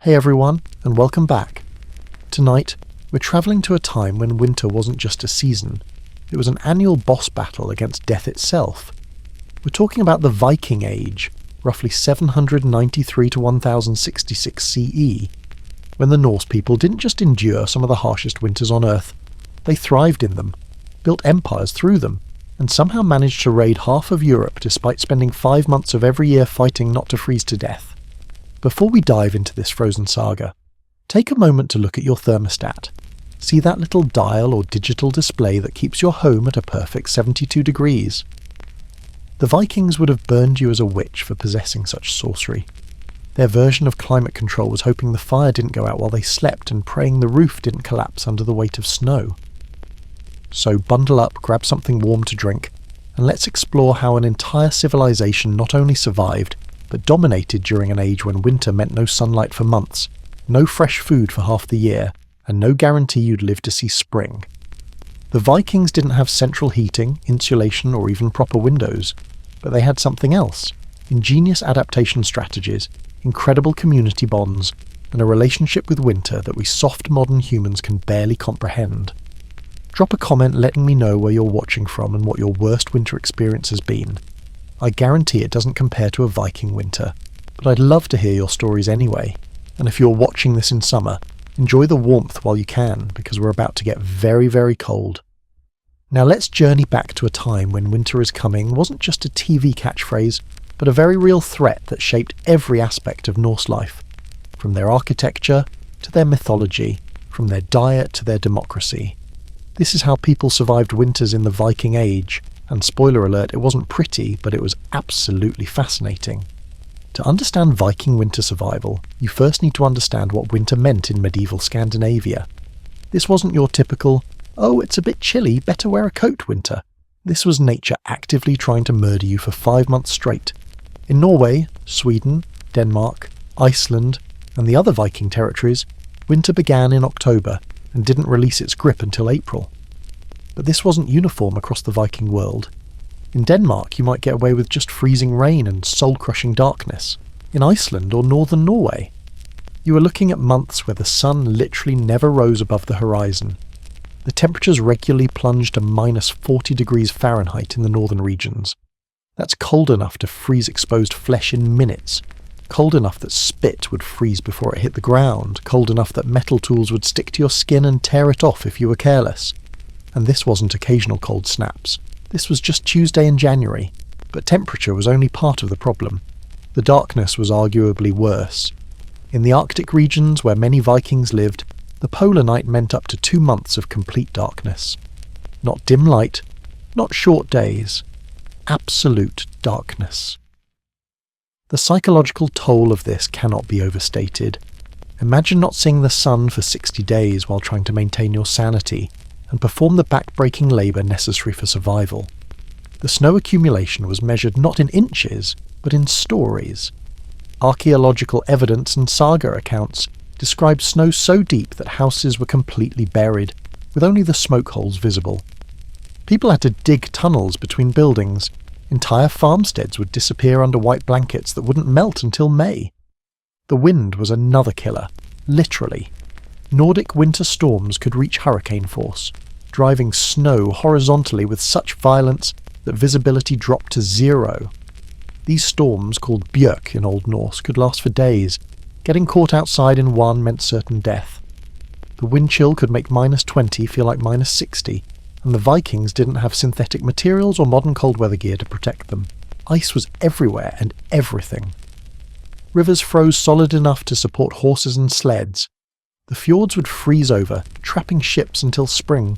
Hey everyone, and welcome back. Tonight, we're travelling to a time when winter wasn't just a season, it was an annual boss battle against death itself. We're talking about the Viking Age, roughly 793 to 1066 CE, when the Norse people didn't just endure some of the harshest winters on Earth, they thrived in them, built empires through them, and somehow managed to raid half of Europe despite spending 5 months of every year fighting not to freeze to death. Before we dive into this frozen saga, take a moment to look at your thermostat. See that little dial or digital display that keeps your home at a perfect 72 degrees. The Vikings would have burned you as a witch for possessing such sorcery. Their version of climate control was hoping the fire didn't go out while they slept and praying the roof didn't collapse under the weight of snow. So bundle up, grab something warm to drink, and let's explore how an entire civilization not only survived, but dominated during an age when winter meant no sunlight for months, no fresh food for half the year, and no guarantee you'd live to see spring. The Vikings didn't have central heating, insulation, or even proper windows, but they had something else: ingenious adaptation strategies, incredible community bonds, and a relationship with winter that we soft modern humans can barely comprehend. Drop a comment letting me know where you're watching from and what your worst winter experience has been. I guarantee it doesn't compare to a Viking winter, but I'd love to hear your stories anyway. And if you're watching this in summer, enjoy the warmth while you can, because we're about to get very, very cold. Now let's journey back to a time when winter is coming wasn't just a TV catchphrase, but a very real threat that shaped every aspect of Norse life, from their architecture to their mythology, from their diet to their democracy. This is how people survived winters in the Viking Age, and spoiler alert, it wasn't pretty, but it was absolutely fascinating. To understand Viking winter survival, you first need to understand what winter meant in medieval Scandinavia. This wasn't your typical, oh, it's a bit chilly, better wear a coat winter. This was nature actively trying to murder you for 5 months straight. In Norway, Sweden, Denmark, Iceland, and the other Viking territories, winter began in October and didn't release its grip until April. But this wasn't uniform across the Viking world. In Denmark, you might get away with just freezing rain and soul-crushing darkness. In Iceland or northern Norway, you were looking at months where the sun literally never rose above the horizon. The temperatures regularly plunged to minus 40 degrees Fahrenheit in the northern regions. That's cold enough to freeze exposed flesh in minutes, cold enough that spit would freeze before it hit the ground, cold enough that metal tools would stick to your skin and tear it off if you were careless. And this wasn't occasional cold snaps. This was just Tuesday in January, but temperature was only part of the problem. The darkness was arguably worse. In the Arctic regions where many Vikings lived, the polar night meant up to 2 months of complete darkness. Not dim light, not short days, absolute darkness. The psychological toll of this cannot be overstated. Imagine not seeing the sun for 60 days while trying to maintain your sanity and perform the back-breaking labour necessary for survival. The snow accumulation was measured not in inches, but in stories. Archaeological evidence and saga accounts describe snow so deep that houses were completely buried, with only the smoke holes visible. People had to dig tunnels between buildings. Entire farmsteads would disappear under white blankets that wouldn't melt until May. The wind was another killer, literally. Nordic winter storms could reach hurricane force, driving snow horizontally with such violence that visibility dropped to 0. These storms, called björk in Old Norse, could last for days. Getting caught outside in one meant certain death. The wind chill could make minus 20 feel like minus 60, and the Vikings didn't have synthetic materials or modern cold weather gear to protect them. Ice was everywhere and everything. Rivers froze solid enough to support horses and sleds. The fjords would freeze over, trapping ships until spring.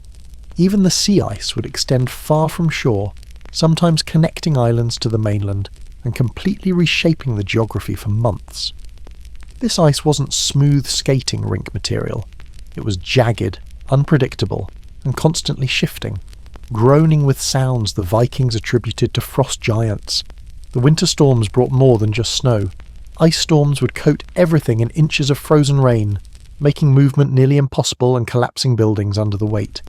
Even the sea ice would extend far from shore, sometimes connecting islands to the mainland and completely reshaping the geography for months. This ice wasn't smooth skating rink material. It was jagged, unpredictable, and constantly shifting, groaning with sounds the Vikings attributed to frost giants. The winter storms brought more than just snow. Ice storms would coat everything in inches of frozen rain, making movement nearly impossible and collapsing buildings under the weight.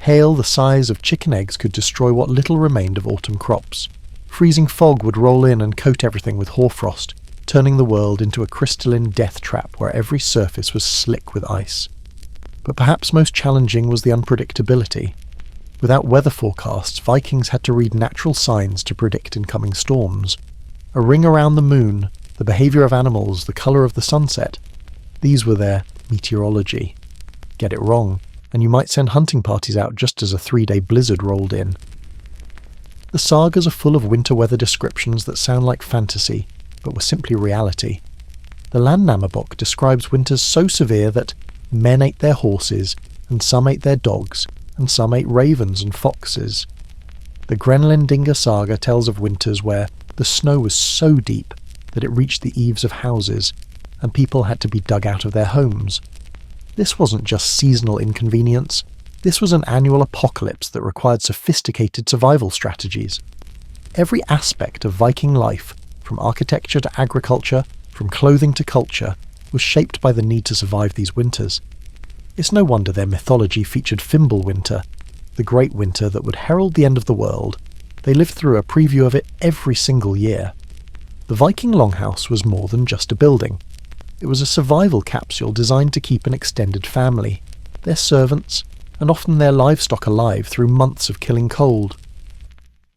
Hail the size of chicken eggs could destroy what little remained of autumn crops. Freezing fog would roll in and coat everything with hoarfrost, turning the world into a crystalline death trap where every surface was slick with ice. But perhaps most challenging was the unpredictability. Without weather forecasts, Vikings had to read natural signs to predict incoming storms. A ring around the moon, the behaviour of animals, the colour of the sunset. These were their meteorology. Get it wrong, and you might send hunting parties out just as a 3-day blizzard rolled in. The sagas are full of winter weather descriptions that sound like fantasy, but were simply reality. The Landnámabók describes winters so severe that men ate their horses, and some ate their dogs, and some ate ravens and foxes. The Grenlandinga saga tells of winters where the snow was so deep that it reached the eaves of houses, and people had to be dug out of their homes. This wasn't just seasonal inconvenience, this was an annual apocalypse that required sophisticated survival strategies. Every aspect of Viking life, from architecture to agriculture, from clothing to culture, was shaped by the need to survive these winters. It's no wonder their mythology featured Fimbulwinter, the great winter that would herald the end of the world. They lived through a preview of it every single year. The Viking longhouse was more than just a building. It was a survival capsule designed to keep an extended family, their servants, and often their livestock alive through months of killing cold.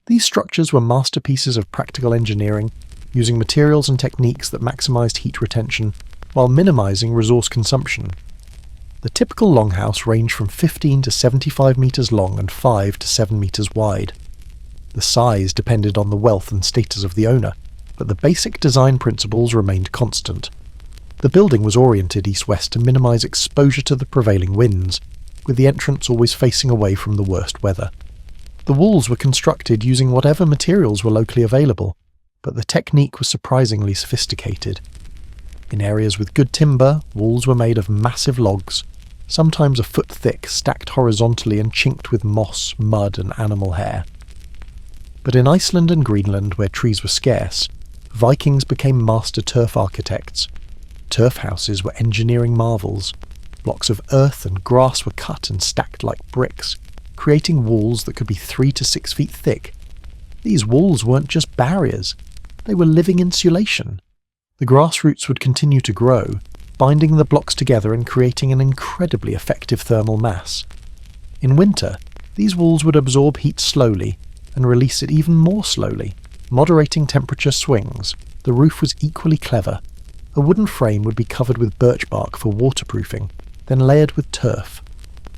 These structures were masterpieces of practical engineering, using materials and techniques that maximised heat retention while minimising resource consumption. The typical longhouse ranged from 15 to 75 metres long and 5 to 7 metres wide. The size depended on the wealth and status of the owner, but the basic design principles remained constant. The building was oriented east-west to minimise exposure to the prevailing winds, with the entrance always facing away from the worst weather. The walls were constructed using whatever materials were locally available, but the technique was surprisingly sophisticated. In areas with good timber, walls were made of massive logs, sometimes a foot thick, stacked horizontally and chinked with moss, mud and animal hair. But in Iceland and Greenland, where trees were scarce, Vikings became master turf architects. Turf houses were engineering marvels. Blocks of earth and grass were cut and stacked like bricks, creating walls that could be 3 to 6 feet thick. These walls weren't just barriers, they were living insulation. The grass roots would continue to grow, binding the blocks together and creating an incredibly effective thermal mass. In winter, these walls would absorb heat slowly and release it even more slowly, moderating temperature swings. The roof was equally clever. A wooden frame would be covered with birch bark for waterproofing, then layered with turf.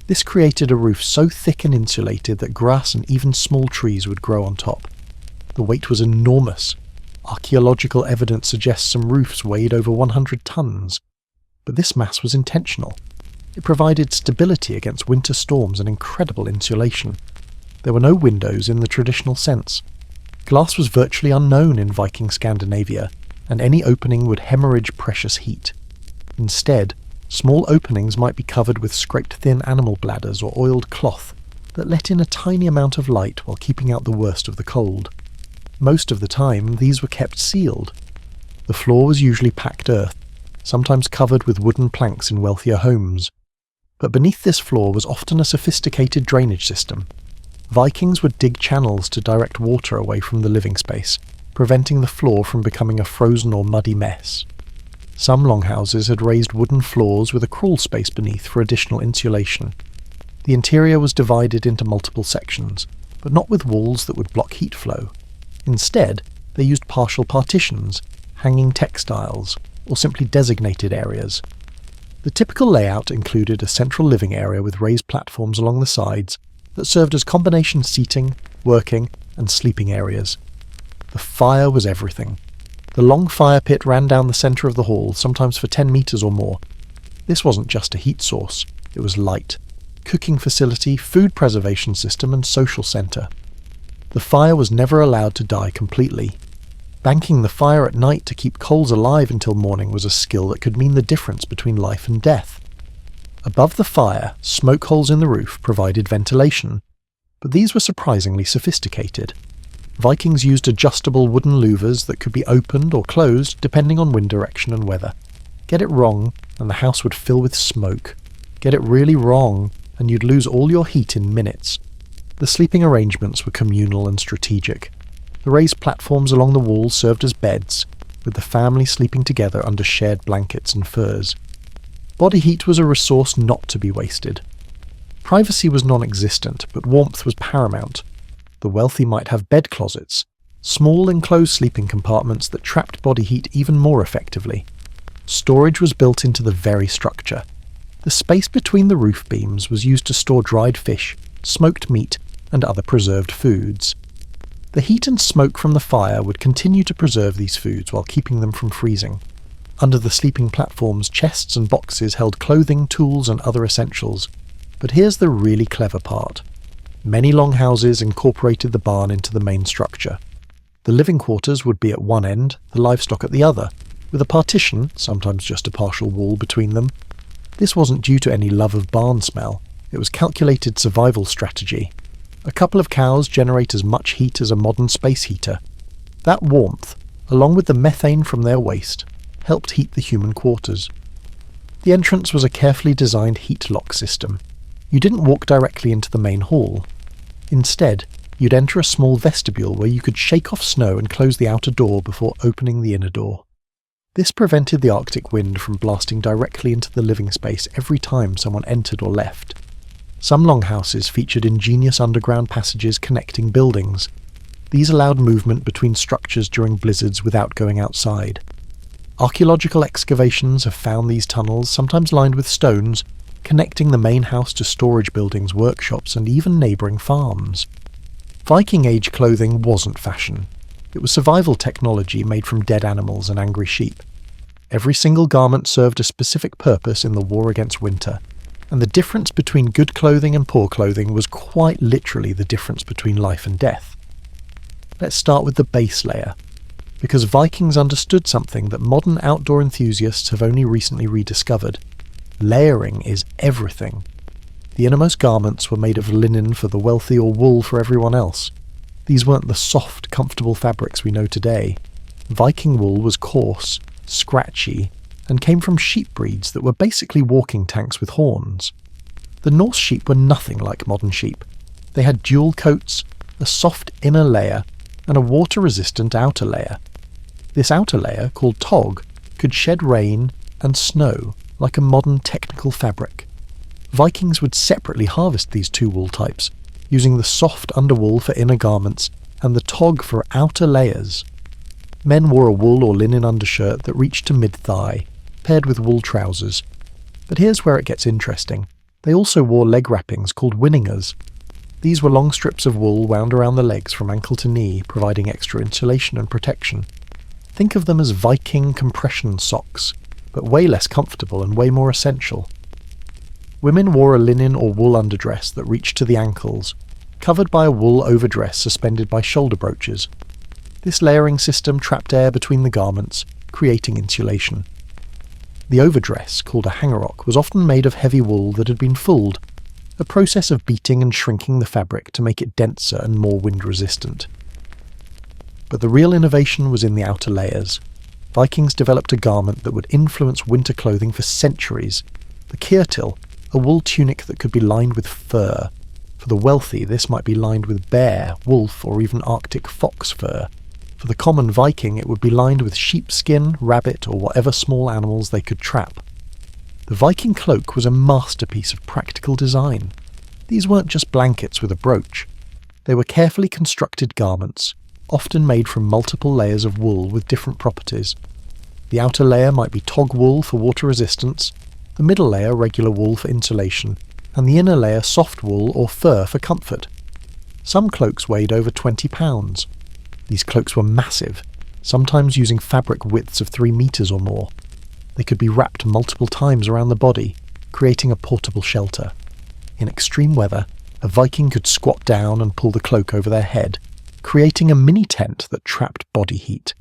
This created a roof so thick and insulated that grass and even small trees would grow on top. The weight was enormous. Archaeological evidence suggests some roofs weighed over 100 tons. But this mass was intentional. It provided stability against winter storms and incredible insulation. There were no windows in the traditional sense. Glass was virtually unknown in Viking Scandinavia, and any opening would hemorrhage precious heat. Instead, small openings might be covered with scraped thin animal bladders or oiled cloth that let in a tiny amount of light while keeping out the worst of the cold. Most of the time, these were kept sealed. The floor was usually packed earth, sometimes covered with wooden planks in wealthier homes. But beneath this floor was often a sophisticated drainage system. Vikings would dig channels to direct water away from the living space, preventing the floor from becoming a frozen or muddy mess. Some longhouses had raised wooden floors with a crawl space beneath for additional insulation. The interior was divided into multiple sections, but not with walls that would block heat flow. Instead, they used partial partitions, hanging textiles, or simply designated areas. The typical layout included a central living area with raised platforms along the sides that served as combination seating, working, and sleeping areas. The fire was everything. The long fire pit ran down the centre of the hall, sometimes for 10 metres or more. This wasn't just a heat source, it was light, cooking facility, food preservation system, and social centre. The fire was never allowed to die completely. Banking the fire at night to keep coals alive until morning was a skill that could mean the difference between life and death. Above the fire, smoke holes in the roof provided ventilation, but these were surprisingly sophisticated. Vikings used adjustable wooden louvers that could be opened or closed depending on wind direction and weather. Get it wrong, and the house would fill with smoke. Get it really wrong, and you'd lose all your heat in minutes. The sleeping arrangements were communal and strategic. The raised platforms along the walls served as beds, with the family sleeping together under shared blankets and furs. Body heat was a resource not to be wasted. Privacy was non-existent, but warmth was paramount. The wealthy might have bed closets, small enclosed sleeping compartments that trapped body heat even more effectively. Storage was built into the very structure. The space between the roof beams was used to store dried fish, smoked meat, and other preserved foods. The heat and smoke from the fire would continue to preserve these foods while keeping them from freezing. Under the sleeping platforms, chests and boxes held clothing, tools, and other essentials. But here's the really clever part. Many longhouses incorporated the barn into the main structure. The living quarters would be at one end, the livestock at the other, with a partition, sometimes just a partial wall, between them. This wasn't due to any love of barn smell. It was calculated survival strategy. A couple of cows generate as much heat as a modern space heater. That warmth, along with the methane from their waste, helped heat the human quarters. The entrance was a carefully designed heat lock system. You didn't walk directly into the main hall. Instead, you'd enter a small vestibule where you could shake off snow and close the outer door before opening the inner door. This prevented the Arctic wind from blasting directly into the living space every time someone entered or left. Some longhouses featured ingenious underground passages connecting buildings. These allowed movement between structures during blizzards without going outside. Archaeological excavations have found these tunnels, sometimes lined with stones, connecting the main house to storage buildings, workshops, and even neighbouring farms. Viking Age clothing wasn't fashion. It was survival technology made from dead animals and angry sheep. Every single garment served a specific purpose in the war against winter, and the difference between good clothing and poor clothing was quite literally the difference between life and death. Let's start with the base layer, because Vikings understood something that modern outdoor enthusiasts have only recently rediscovered. Layering is everything. The innermost garments were made of linen for the wealthy or wool for everyone else. These weren't the soft, comfortable fabrics we know today. Viking wool was coarse, scratchy, and came from sheep breeds that were basically walking tanks with horns. The Norse sheep were nothing like modern sheep. They had dual coats, a soft inner layer, and a water-resistant outer layer. This outer layer, called tog, could shed rain and snow like a modern technical fabric. Vikings would separately harvest these two wool types, using the soft underwool for inner garments and the tog for outer layers. Men wore a wool or linen undershirt that reached to mid-thigh, paired with wool trousers. But here's where it gets interesting. They also wore leg wrappings called winningers. These were long strips of wool wound around the legs from ankle to knee, providing extra insulation and protection. Think of them as Viking compression socks, but way less comfortable and way more essential. Women wore a linen or wool underdress that reached to the ankles, covered by a wool overdress suspended by shoulder brooches. This layering system trapped air between the garments, creating insulation. The overdress, called a hangarock, was often made of heavy wool that had been fulled, a process of beating and shrinking the fabric to make it denser and more wind-resistant. But the real innovation was in the outer layers. Vikings developed a garment that would influence winter clothing for centuries. The kirtil, a wool tunic that could be lined with fur. For the wealthy, this might be lined with bear, wolf, or even Arctic fox fur. For the common Viking, it would be lined with sheepskin, rabbit, or whatever small animals they could trap. The Viking cloak was a masterpiece of practical design. These weren't just blankets with a brooch. They were carefully constructed garments, often made from multiple layers of wool with different properties. The outer layer might be tog wool for water resistance, the middle layer regular wool for insulation, and the inner layer soft wool or fur for comfort. Some cloaks weighed over 20 pounds. These cloaks were massive, sometimes using fabric widths of 3 meters or more. They could be wrapped multiple times around the body, creating a portable shelter. In extreme weather, a Viking could squat down and pull the cloak over their head, creating a mini tent that trapped body heat.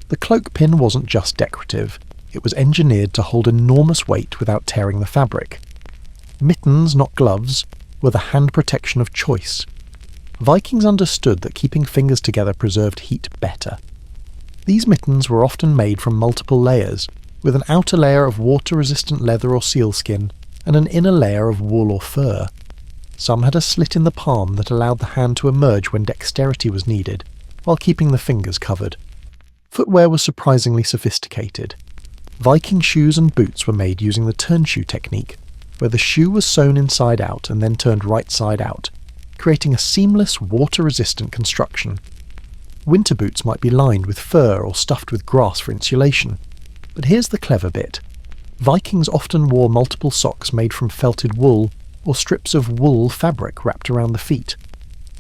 The cloak pin wasn't just decorative, it was engineered to hold enormous weight without tearing the fabric. Mittens, not gloves, were the hand protection of choice. Vikings understood that keeping fingers together preserved heat better. These mittens were often made from multiple layers, with an outer layer of water-resistant leather or sealskin and an inner layer of wool or fur. Some had a slit in the palm that allowed the hand to emerge when dexterity was needed, while keeping the fingers covered. Footwear was surprisingly sophisticated. Viking shoes and boots were made using the turn shoe technique, where the shoe was sewn inside out and then turned right side out, creating a seamless, water-resistant construction. Winter boots might be lined with fur or stuffed with grass for insulation. But here's the clever bit. Vikings often wore multiple socks made from felted wool or strips of wool fabric wrapped around the feet.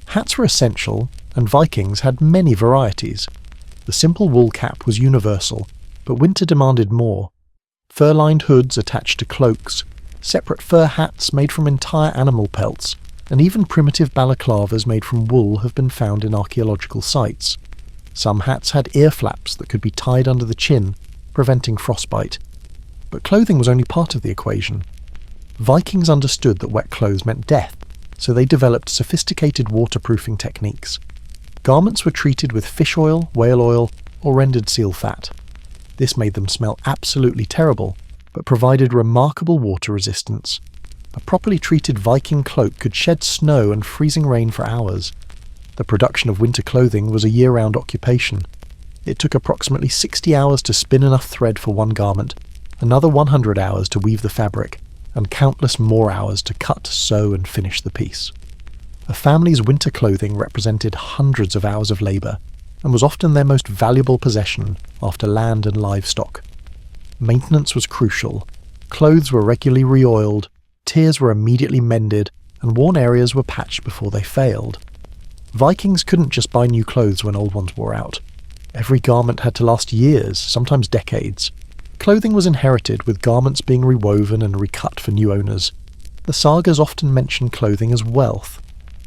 Hats were essential, and Vikings had many varieties. The simple wool cap was universal, but winter demanded more. Fur-lined hoods attached to cloaks, separate fur hats made from entire animal pelts, and even primitive balaclavas made from wool have been found in archaeological sites. Some hats had ear flaps that could be tied under the chin, preventing frostbite. But clothing was only part of the equation. Vikings understood that wet clothes meant death, so they developed sophisticated waterproofing techniques. Garments were treated with fish oil, whale oil, or rendered seal fat. This made them smell absolutely terrible, but provided remarkable water resistance. A properly treated Viking cloak could shed snow and freezing rain for hours. The production of winter clothing was a year-round occupation. It took approximately 60 hours to spin enough thread for one garment, another 100 hours to weave the fabric, and countless more hours to cut, sew, and finish the piece. A family's winter clothing represented hundreds of hours of labour, and was often their most valuable possession after land and livestock. Maintenance was crucial. Clothes were regularly re-oiled, tears were immediately mended, and worn areas were patched before they failed. Vikings couldn't just buy new clothes when old ones wore out. Every garment had to last years, sometimes decades. Clothing was inherited, with garments being rewoven and recut for new owners. The sagas often mention clothing as wealth.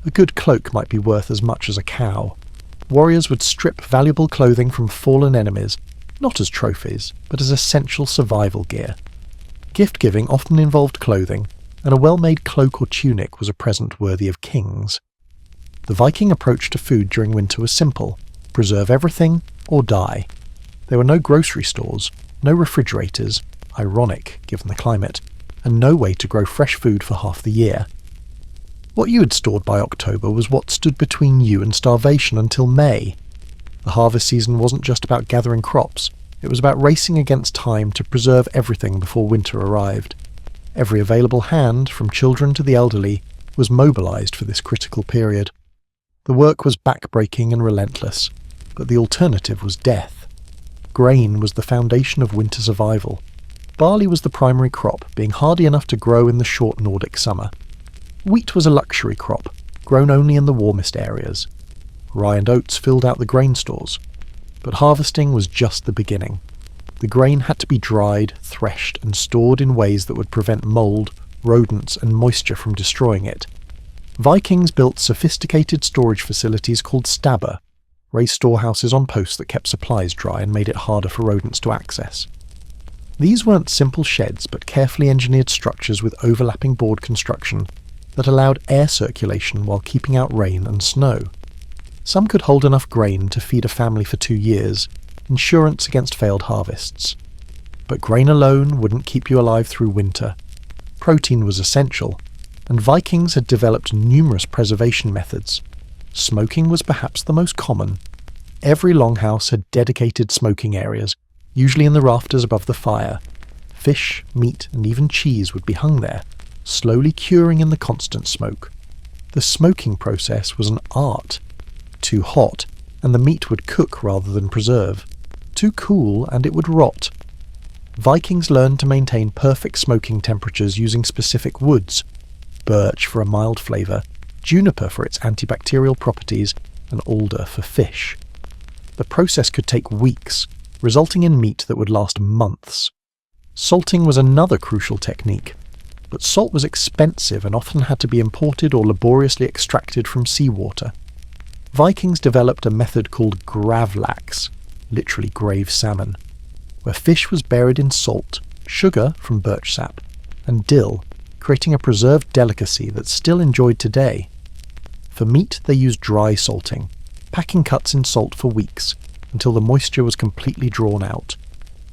A good cloak might be worth as much as a cow. Warriors would strip valuable clothing from fallen enemies, not as trophies, but as essential survival gear. Gift-giving often involved clothing, and a well-made cloak or tunic was a present worthy of kings. The Viking approach to food during winter was simple: preserve everything or die. There were no grocery stores, no refrigerators, ironic given the climate, and no way to grow fresh food for half the year. What you had stored by October was what stood between you and starvation until May. The harvest season wasn't just about gathering crops, it was about racing against time to preserve everything before winter arrived. Every available hand, from children to the elderly, was mobilised for this critical period. The work was back-breaking and relentless, but the alternative was death. Grain was the foundation of winter survival. Barley was the primary crop, being hardy enough to grow in the short Nordic summer. Wheat was a luxury crop, grown only in the warmest areas. Rye and oats filled out the grain stores. But harvesting was just the beginning. The grain had to be dried, threshed, and stored in ways that would prevent mould, rodents, and moisture from destroying it. Vikings built sophisticated storage facilities called stabber, raised storehouses on posts that kept supplies dry and made it harder for rodents to access. These weren't simple sheds, but carefully engineered structures with overlapping board construction that allowed air circulation while keeping out rain and snow. Some could hold enough grain to feed a family for 2 years, insurance against failed harvests. But grain alone wouldn't keep you alive through winter. Protein was essential, and Vikings had developed numerous preservation methods. Smoking was perhaps the most common. Every longhouse had dedicated smoking areas, usually in the rafters above the fire. Fish, meat, and even cheese would be hung there, slowly curing in the constant smoke. The smoking process was an art. Too hot, and the meat would cook rather than preserve. Too cool, and it would rot. Vikings learned to maintain perfect smoking temperatures using specific woods: birch for a mild flavour, juniper for its antibacterial properties, and alder for fish. The process could take weeks, resulting in meat that would last months. Salting was another crucial technique, but salt was expensive and often had to be imported or laboriously extracted from seawater. Vikings developed a method called gravlax, literally grave salmon, where fish was buried in salt, sugar from birch sap, and dill, creating a preserved delicacy that's still enjoyed today. For meat, they used dry salting, packing cuts in salt for weeks, until the moisture was completely drawn out.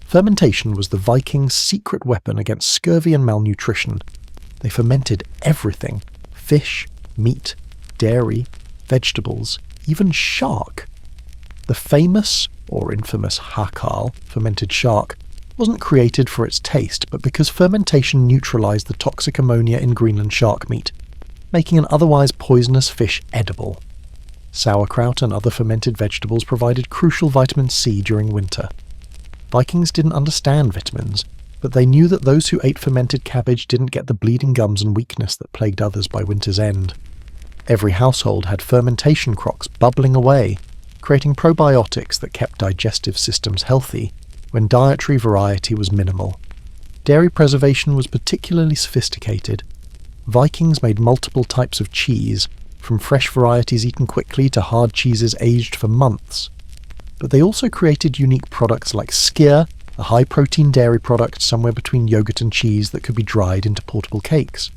Fermentation was the Vikings' secret weapon against scurvy and malnutrition. They fermented everything: fish, meat, dairy, vegetables, even shark. The famous, or infamous, hakal, fermented shark, wasn't created for its taste, but because fermentation neutralized the toxic ammonia in Greenland shark meat, making an otherwise poisonous fish edible. Sauerkraut and other fermented vegetables provided crucial vitamin C during winter. Vikings didn't understand vitamins, but they knew that those who ate fermented cabbage didn't get the bleeding gums and weakness that plagued others by winter's end. Every household had fermentation crocks bubbling away, creating probiotics that kept digestive systems healthy when dietary variety was minimal. Dairy preservation was particularly sophisticated. Vikings made multiple types of cheese, from fresh varieties eaten quickly to hard cheeses aged for months. But they also created unique products like skyr, a high-protein dairy product somewhere between yogurt and cheese that could be dried into portable cakes.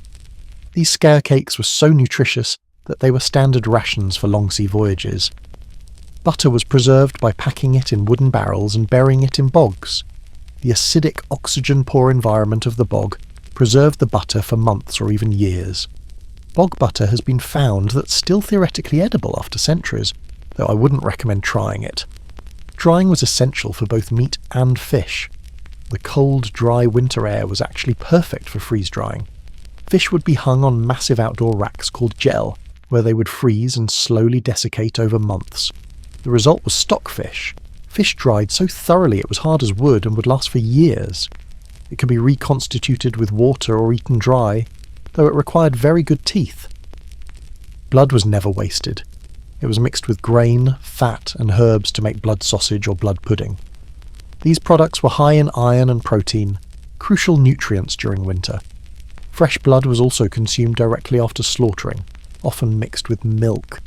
These skyr cakes were so nutritious that they were standard rations for long-sea voyages. Butter was preserved by packing it in wooden barrels and burying it in bogs. The acidic, oxygen-poor environment of the bog preserved the butter for months or even years. Bog butter has been found that's still theoretically edible after centuries, though I wouldn't recommend trying it. Drying was essential for both meat and fish. The cold, dry winter air was actually perfect for freeze-drying. Fish would be hung on massive outdoor racks called gel, where they would freeze and slowly desiccate over months. The result was stockfish. Fish dried so thoroughly it was hard as wood and would last for years. It could be reconstituted with water or eaten dry, though it required very good teeth. Blood was never wasted. It was mixed with grain, fat, and herbs to make blood sausage or blood pudding. These products were high in iron and protein, crucial nutrients during winter. Fresh blood was also consumed directly after slaughtering, often mixed with milk,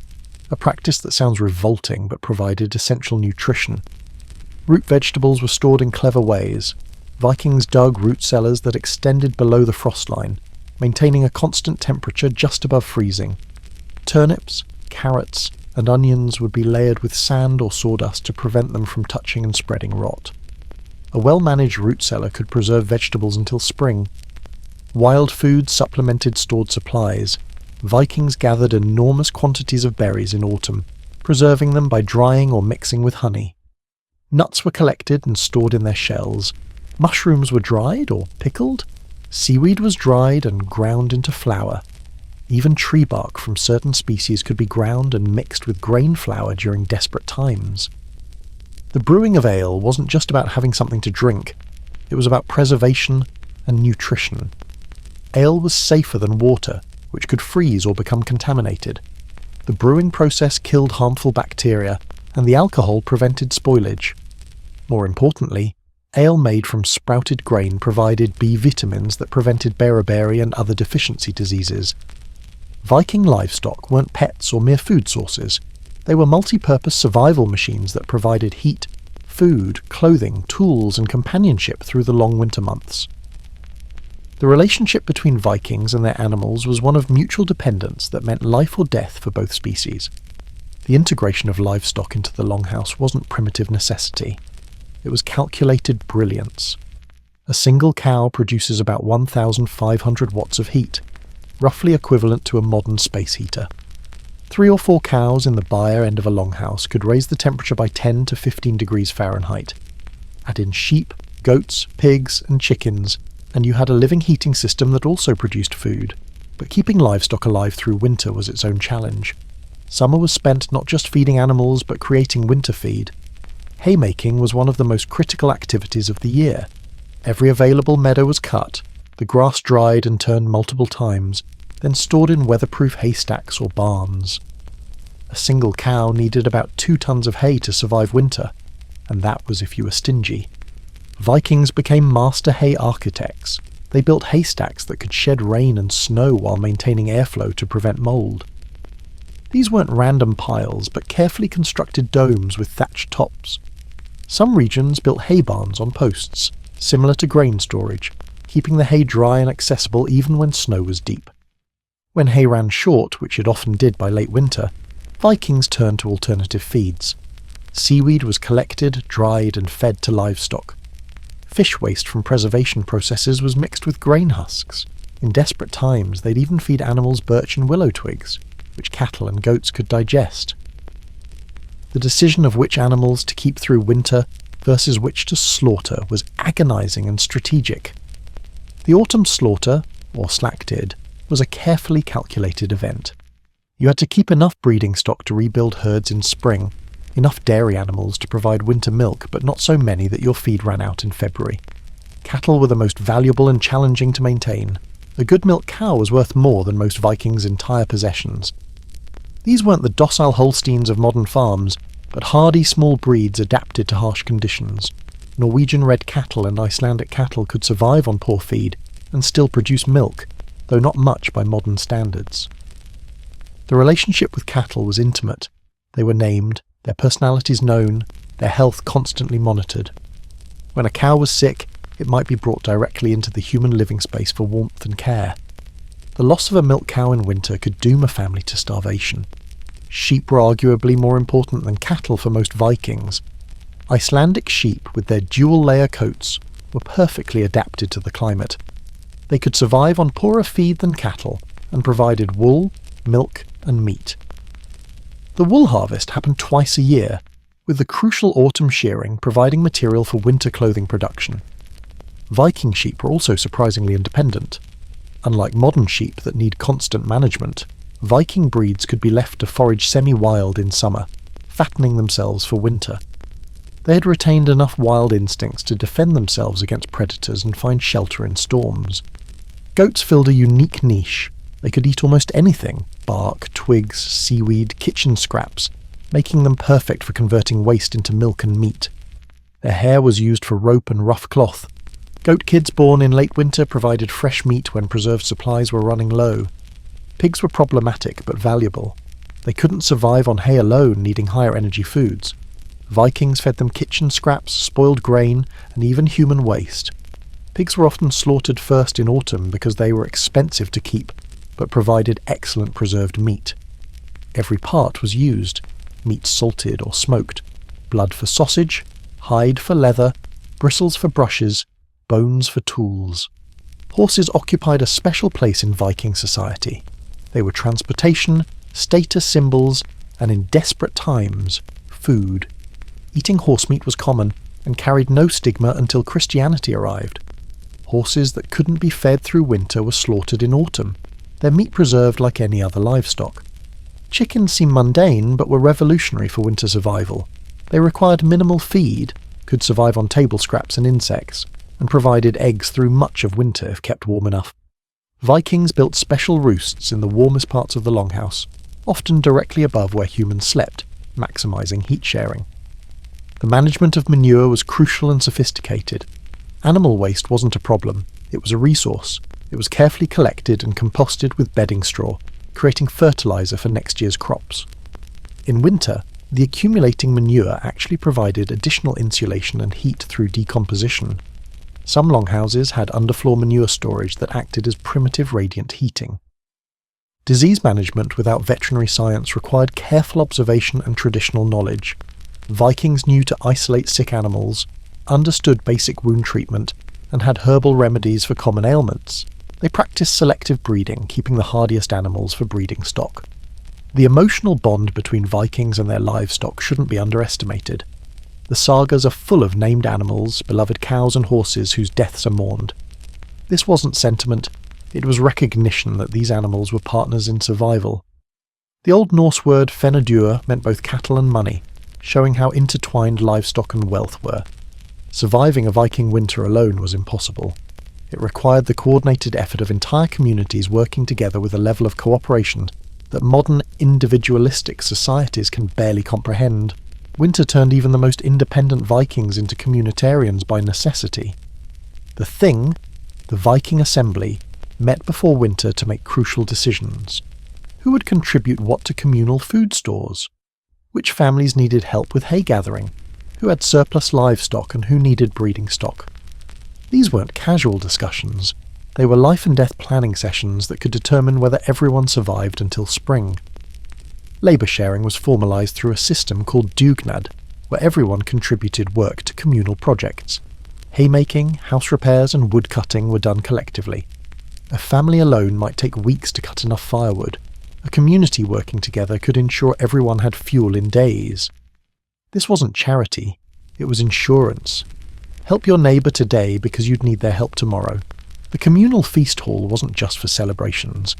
a practice that sounds revolting but provided essential nutrition. Root vegetables were stored in clever ways. Vikings dug root cellars that extended below the frost line, maintaining a constant temperature just above freezing. Turnips, carrots, and onions would be layered with sand or sawdust to prevent them from touching and spreading rot. A well-managed root cellar could preserve vegetables until spring. Wild food supplemented stored supplies. Vikings gathered enormous quantities of berries in autumn, preserving them by drying or mixing with honey. Nuts were collected and stored in their shells. Mushrooms were dried or pickled. Seaweed was dried and ground into flour. Even tree bark from certain species could be ground and mixed with grain flour during desperate times. The brewing of ale wasn't just about having something to drink. It was about preservation and nutrition. Ale was safer than water, which could freeze or become contaminated. The brewing process killed harmful bacteria, and the alcohol prevented spoilage. More importantly, ale made from sprouted grain provided B vitamins that prevented beriberi and other deficiency diseases. Viking livestock weren't pets or mere food sources. They were multi-purpose survival machines that provided heat, food, clothing, tools, and companionship through the long winter months. The relationship between Vikings and their animals was one of mutual dependence that meant life or death for both species. The integration of livestock into the longhouse wasn't primitive necessity. It was calculated brilliance. A single cow produces about 1,500 watts of heat, roughly equivalent to a modern space heater. 3 or 4 cows in the byre end of a longhouse could raise the temperature by 10 to 15 degrees Fahrenheit. Add in sheep, goats, pigs, and chickens, and you had a living heating system that also produced food. But keeping livestock alive through winter was its own challenge. Summer was spent not just feeding animals, but creating winter feed. Haymaking was one of the most critical activities of the year. Every available meadow was cut, the grass dried and turned multiple times, then stored in weatherproof haystacks or barns. A single cow needed about 2 tons of hay to survive winter, and that was if you were stingy. Vikings became master hay architects. They built haystacks that could shed rain and snow while maintaining airflow to prevent mold. These weren't random piles, but carefully constructed domes with thatched tops. Some regions built hay barns on posts, similar to grain storage, keeping the hay dry and accessible even when snow was deep. When hay ran short, which it often did by late winter, Vikings turned to alternative feeds. Seaweed was collected, dried, and fed to livestock. Fish waste from preservation processes was mixed with grain husks. In desperate times, they'd even feed animals birch and willow twigs, which cattle and goats could digest. The decision of which animals to keep through winter versus which to slaughter was agonizing and strategic. The autumn slaughter, or slaktid, was a carefully calculated event. You had to keep enough breeding stock to rebuild herds in spring, enough dairy animals to provide winter milk, but not so many that your feed ran out in February. Cattle were the most valuable and challenging to maintain. A good milk cow was worth more than most Vikings' entire possessions. These weren't the docile Holsteins of modern farms, but hardy small breeds adapted to harsh conditions. Norwegian red cattle and Icelandic cattle could survive on poor feed and still produce milk, though not much by modern standards. The relationship with cattle was intimate. They were named, their personalities known, their health constantly monitored. When a cow was sick, it might be brought directly into the human living space for warmth and care. The loss of a milk cow in winter could doom a family to starvation. Sheep were arguably more important than cattle for most Vikings. Icelandic sheep, with their dual-layer coats, were perfectly adapted to the climate. They could survive on poorer feed than cattle, and provided wool, milk, and meat. The wool harvest happened twice a year, with the crucial autumn shearing providing material for winter clothing production. Viking sheep were also surprisingly independent. Unlike modern sheep that need constant management, Viking breeds could be left to forage semi-wild in summer, fattening themselves for winter. They had retained enough wild instincts to defend themselves against predators and find shelter in storms. Goats filled a unique niche. They could eat almost anything: bark, twigs, seaweed, kitchen scraps, making them perfect for converting waste into milk and meat. Their hair was used for rope and rough cloth. Goat kids born in late winter provided fresh meat when preserved supplies were running low. Pigs were problematic but valuable. They couldn't survive on hay alone, needing higher energy foods. Vikings fed them kitchen scraps, spoiled grain, and even human waste. Pigs were often slaughtered first in autumn because they were expensive to keep, but provided excellent preserved meat. Every part was used: meat salted or smoked, blood for sausage, hide for leather, bristles for brushes, bones for tools. Horses occupied a special place in Viking society. They were transportation, status symbols, and in desperate times, food. Eating horse meat was common and carried no stigma until Christianity arrived. Horses that couldn't be fed through winter were slaughtered in autumn, their meat preserved like any other livestock. Chickens seem mundane but were revolutionary for winter survival. They required minimal feed, could survive on table scraps and insects, and provided eggs through much of winter if kept warm enough. Vikings built special roosts in the warmest parts of the longhouse, often directly above where humans slept, maximising heat sharing. The management of manure was crucial and sophisticated. Animal waste wasn't a problem, it was a resource. It was carefully collected and composted with bedding straw, creating fertiliser for next year's crops. In winter, the accumulating manure actually provided additional insulation and heat through decomposition. Some longhouses had underfloor manure storage that acted as primitive radiant heating. Disease management without veterinary science required careful observation and traditional knowledge. Vikings knew to isolate sick animals, understood basic wound treatment, and had herbal remedies for common ailments. They practiced selective breeding, keeping the hardiest animals for breeding stock. The emotional bond between Vikings and their livestock shouldn't be underestimated. The sagas are full of named animals, beloved cows and horses whose deaths are mourned. This wasn't sentiment, it was recognition that these animals were partners in survival. The Old Norse word fenadur meant both cattle and money, showing how intertwined livestock and wealth were. Surviving a Viking winter alone was impossible. It required the coordinated effort of entire communities working together with a level of cooperation that modern individualistic societies can barely comprehend. Winter turned even the most independent Vikings into communitarians by necessity. The Thing, the Viking assembly, met before winter to make crucial decisions. Who would contribute what to communal food stores? Which families needed help with hay gathering? Who had surplus livestock and who needed breeding stock? These weren't casual discussions. They were life and death planning sessions that could determine whether everyone survived until spring. Labour sharing was formalised through a system called dugnad, where everyone contributed work to communal projects. Haymaking, house repairs and wood cutting were done collectively. A family alone might take weeks to cut enough firewood. A community working together could ensure everyone had fuel in days. This wasn't charity, it was insurance. Help your neighbour today because you'd need their help tomorrow. The communal feast hall wasn't just for celebrations.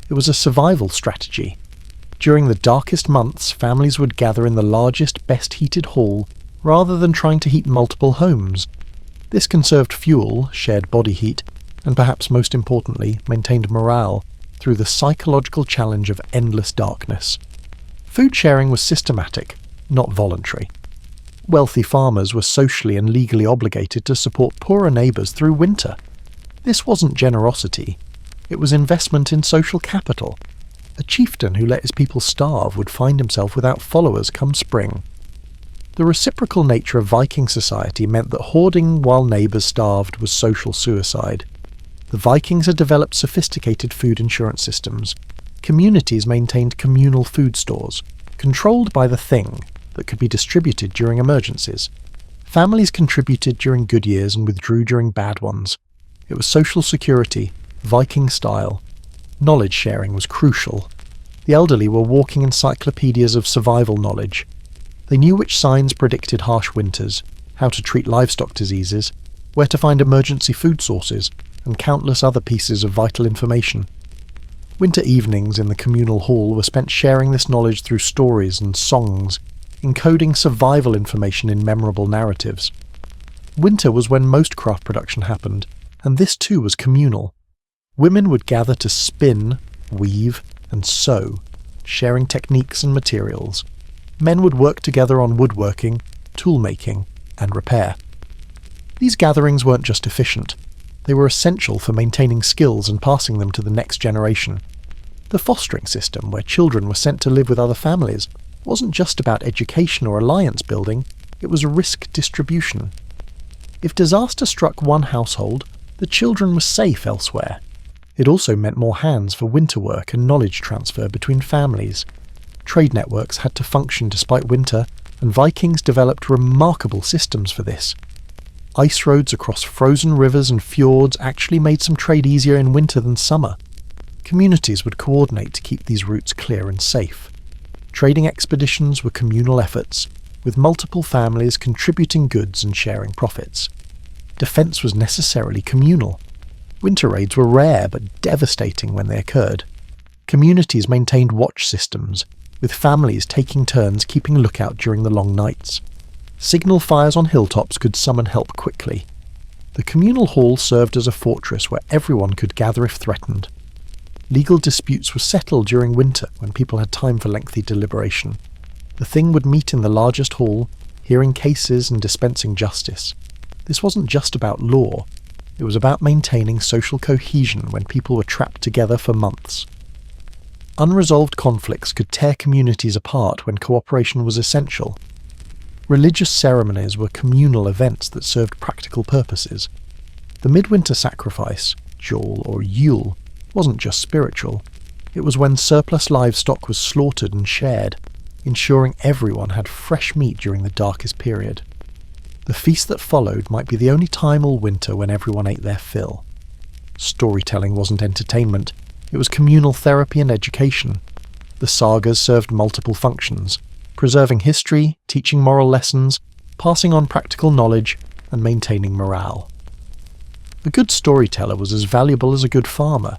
It was a survival strategy. During the darkest months, families would gather in the largest, best-heated hall rather than trying to heat multiple homes. This conserved fuel, shared body heat, and perhaps most importantly, maintained morale through the psychological challenge of endless darkness. Food sharing was systematic, not voluntary. Wealthy farmers were socially and legally obligated to support poorer neighbours through winter. This wasn't generosity, it was investment in social capital. A chieftain who let his people starve would find himself without followers come spring. The reciprocal nature of Viking society meant that hoarding while neighbours starved was social suicide. The Vikings had developed sophisticated food insurance systems. Communities maintained communal food stores, controlled by the thing, that could be distributed during emergencies. Families contributed during good years and withdrew during bad ones. It was social security, Viking style. Knowledge sharing was crucial. The elderly were walking encyclopedias of survival knowledge. They knew which signs predicted harsh winters, how to treat livestock diseases, where to find emergency food sources, and countless other pieces of vital information. Winter evenings in the communal hall were spent sharing this knowledge through stories and songs, encoding survival information in memorable narratives. Winter was when most craft production happened, and this too was communal. Women would gather to spin, weave, and sew, sharing techniques and materials. Men would work together on woodworking, tool-making, and repair. These gatherings weren't just efficient. They were essential for maintaining skills and passing them to the next generation. The fostering system, where children were sent to live with other families, wasn't just about education or alliance building, it was risk distribution. If disaster struck one household, the children were safe elsewhere. It also meant more hands for winter work and knowledge transfer between families. Trade networks had to function despite winter, and Vikings developed remarkable systems for this. Ice roads across frozen rivers and fjords actually made some trade easier in winter than summer. Communities would coordinate to keep these routes clear and safe. Trading expeditions were communal efforts, with multiple families contributing goods and sharing profits. Defence was necessarily communal. Winter raids were rare but devastating when they occurred. Communities maintained watch systems, with families taking turns keeping lookout during the long nights. Signal fires on hilltops could summon help quickly. The communal hall served as a fortress where everyone could gather if threatened. Legal disputes were settled during winter when people had time for lengthy deliberation. The thing would meet in the largest hall, hearing cases and dispensing justice. This wasn't just about law, it was about maintaining social cohesion when people were trapped together for months. Unresolved conflicts could tear communities apart when cooperation was essential. Religious ceremonies were communal events that served practical purposes. The midwinter sacrifice, Jol or Yule, wasn't just spiritual. It was when surplus livestock was slaughtered and shared, ensuring everyone had fresh meat during the darkest period. The feast that followed might be the only time all winter when everyone ate their fill. Storytelling wasn't entertainment, it was communal therapy and education. The sagas served multiple functions, preserving history, teaching moral lessons, passing on practical knowledge, and maintaining morale. A good storyteller was as valuable as a good farmer.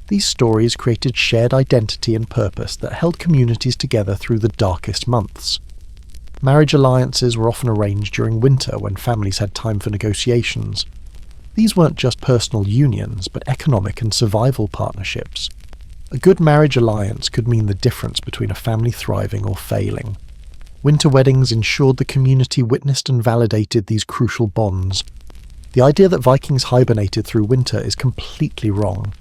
These stories created shared identity and purpose that held communities together through the darkest months. Marriage alliances were often arranged during winter when families had time for negotiations. These weren't just personal unions, but economic and survival partnerships. A good marriage alliance could mean the difference between a family thriving or failing. Winter weddings ensured the community witnessed and validated these crucial bonds. The idea that Vikings hibernated through winter is completely wrong.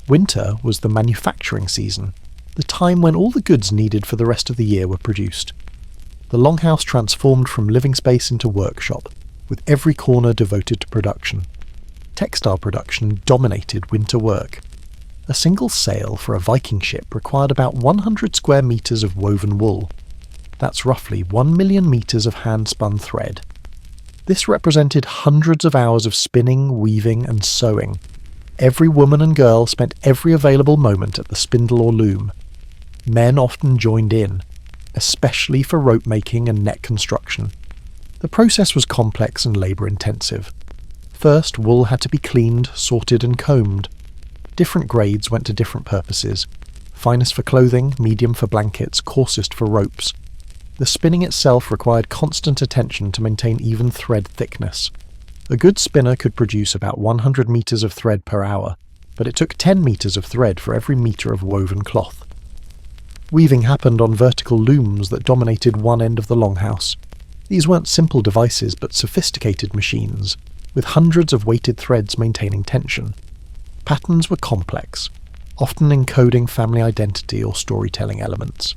Winter was the manufacturing season, the time when all the goods needed for the rest of the year were produced. The longhouse transformed from living space into workshop, with every corner devoted to production. Textile production dominated winter work. A single sail for a Viking ship required about 100 square meters of woven wool. That's roughly 1 million meters of hand-spun thread. This represented hundreds of hours of spinning, weaving, and sewing. Every woman and girl spent every available moment at the spindle or loom. Men often joined in. especially for rope making and net construction. The process was complex and labour-intensive. First, wool had to be cleaned, sorted and combed. Different grades went to different purposes: finest for clothing, medium for blankets, coarsest for ropes. The spinning itself required constant attention to maintain even thread thickness. A good spinner could produce about 100 metres of thread per hour, but it took 10 metres of thread for every metre of woven cloth. Weaving happened on vertical looms that dominated one end of the longhouse. These weren't simple devices but sophisticated machines, with hundreds of weighted threads maintaining tension. Patterns were complex, often encoding family identity or storytelling elements.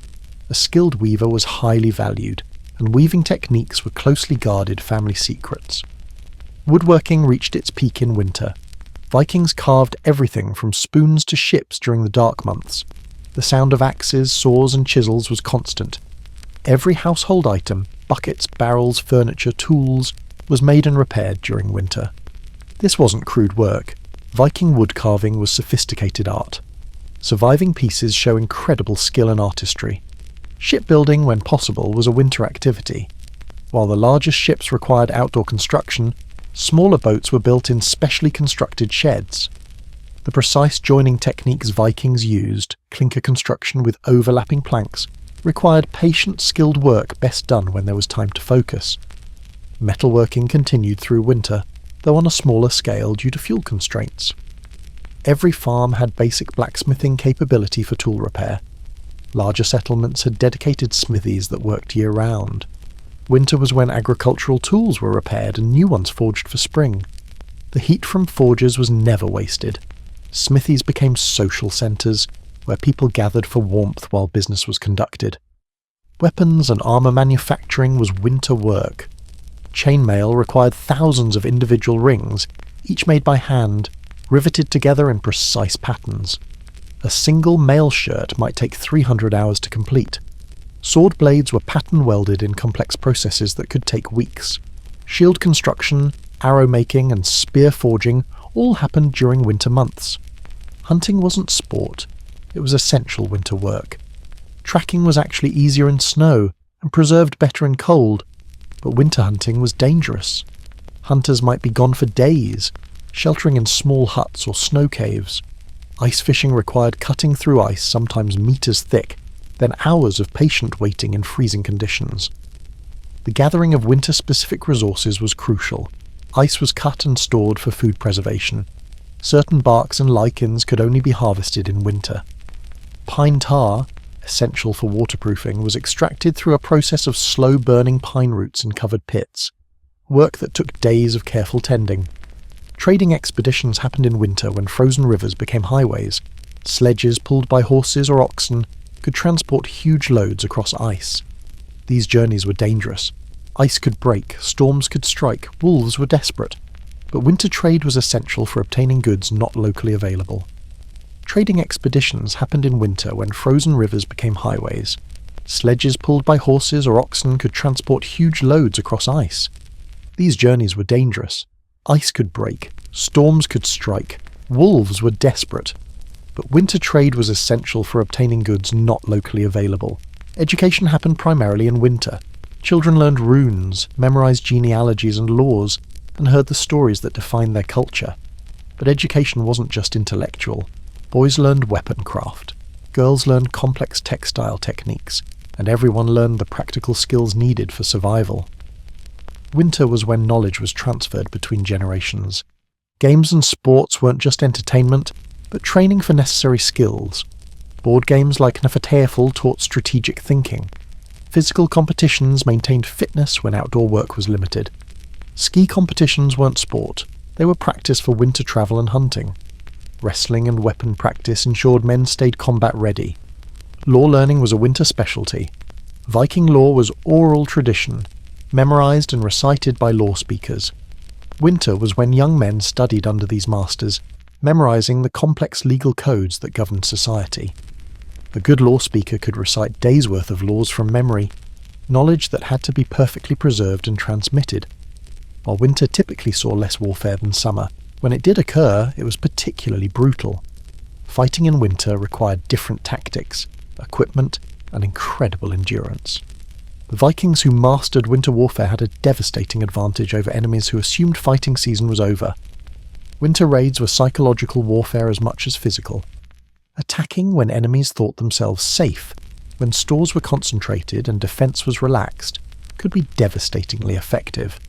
A skilled weaver was highly valued, and weaving techniques were closely guarded family secrets. Woodworking reached its peak in winter. Vikings carved everything from spoons to ships during the dark months. The sound of axes, saws and chisels was constant. Every household item, buckets, barrels, furniture, tools, was made and repaired during winter. This wasn't crude work. Viking wood carving was sophisticated art. Surviving pieces show incredible skill and artistry. Shipbuilding, when possible, was a winter activity. While the largest ships required outdoor construction, smaller boats were built in specially constructed sheds. The precise joining techniques Vikings used, clinker construction with overlapping planks, required patient, skilled work best done when there was time to focus. Metalworking continued through winter, though on a smaller scale due to fuel constraints. Every farm had basic blacksmithing capability for tool repair. Larger settlements had dedicated smithies that worked year-round. Winter was when agricultural tools were repaired and new ones forged for spring. The heat from forges was never wasted. Smithies became social centres, where people gathered for warmth while business was conducted. Weapons and armour manufacturing was winter work. Chainmail required thousands of individual rings, each made by hand, riveted together in precise patterns. A single mail shirt might take 300 hours to complete. Sword blades were pattern welded in complex processes that could take weeks. Shield construction, arrow making and spear forging all happened during winter months. Hunting wasn't sport, it was essential winter work. Tracking was actually easier in snow and preserved better in cold, but winter hunting was dangerous. Hunters might be gone for days, sheltering in small huts or snow caves. Ice fishing required cutting through ice sometimes meters thick, then hours of patient waiting in freezing conditions. The gathering of winter-specific resources was crucial. Ice was cut and stored for food preservation. Certain barks and lichens could only be harvested in winter. Pine tar, essential for waterproofing, was extracted through a process of slow-burning pine roots in covered pits, work that took days of careful tending. Trading expeditions happened in winter when frozen rivers became highways. Sledges pulled by horses or oxen could transport huge loads across ice. These journeys were dangerous. Ice could break, storms could strike, wolves were desperate. But winter trade was essential for obtaining goods not locally available. Trading expeditions happened in winter when frozen rivers became highways. Sledges pulled by horses or oxen could transport huge loads across ice. These journeys were dangerous. Ice could break, storms could strike, wolves were desperate. But winter trade was essential for obtaining goods not locally available. Education happened primarily in winter. Children learned runes, memorized genealogies and laws, and heard the stories that defined their culture. But education wasn't just intellectual. Boys learned weaponcraft, girls learned complex textile techniques, and everyone learned the practical skills needed for survival. Winter was when knowledge was transferred between generations. Games and sports weren't just entertainment, but training for necessary skills. Board games like Nafateful taught strategic thinking. Physical competitions maintained fitness when outdoor work was limited. Ski competitions weren't sport, they were practice for winter travel and hunting. Wrestling and weapon practice ensured men stayed combat ready. Law learning was a winter specialty. Viking law was oral tradition, memorized and recited by law speakers. Winter was when young men studied under these masters, memorizing the complex legal codes that governed society. A good law speaker could recite days' worth of laws from memory, knowledge that had to be perfectly preserved and transmitted. While winter typically saw less warfare than summer, when it did occur, it was particularly brutal. Fighting in winter required different tactics, equipment, and incredible endurance. The Vikings who mastered winter warfare had a devastating advantage over enemies who assumed fighting season was over. Winter raids were psychological warfare as much as physical. Attacking when enemies thought themselves safe, when stores were concentrated and defence was relaxed, could be devastatingly effective.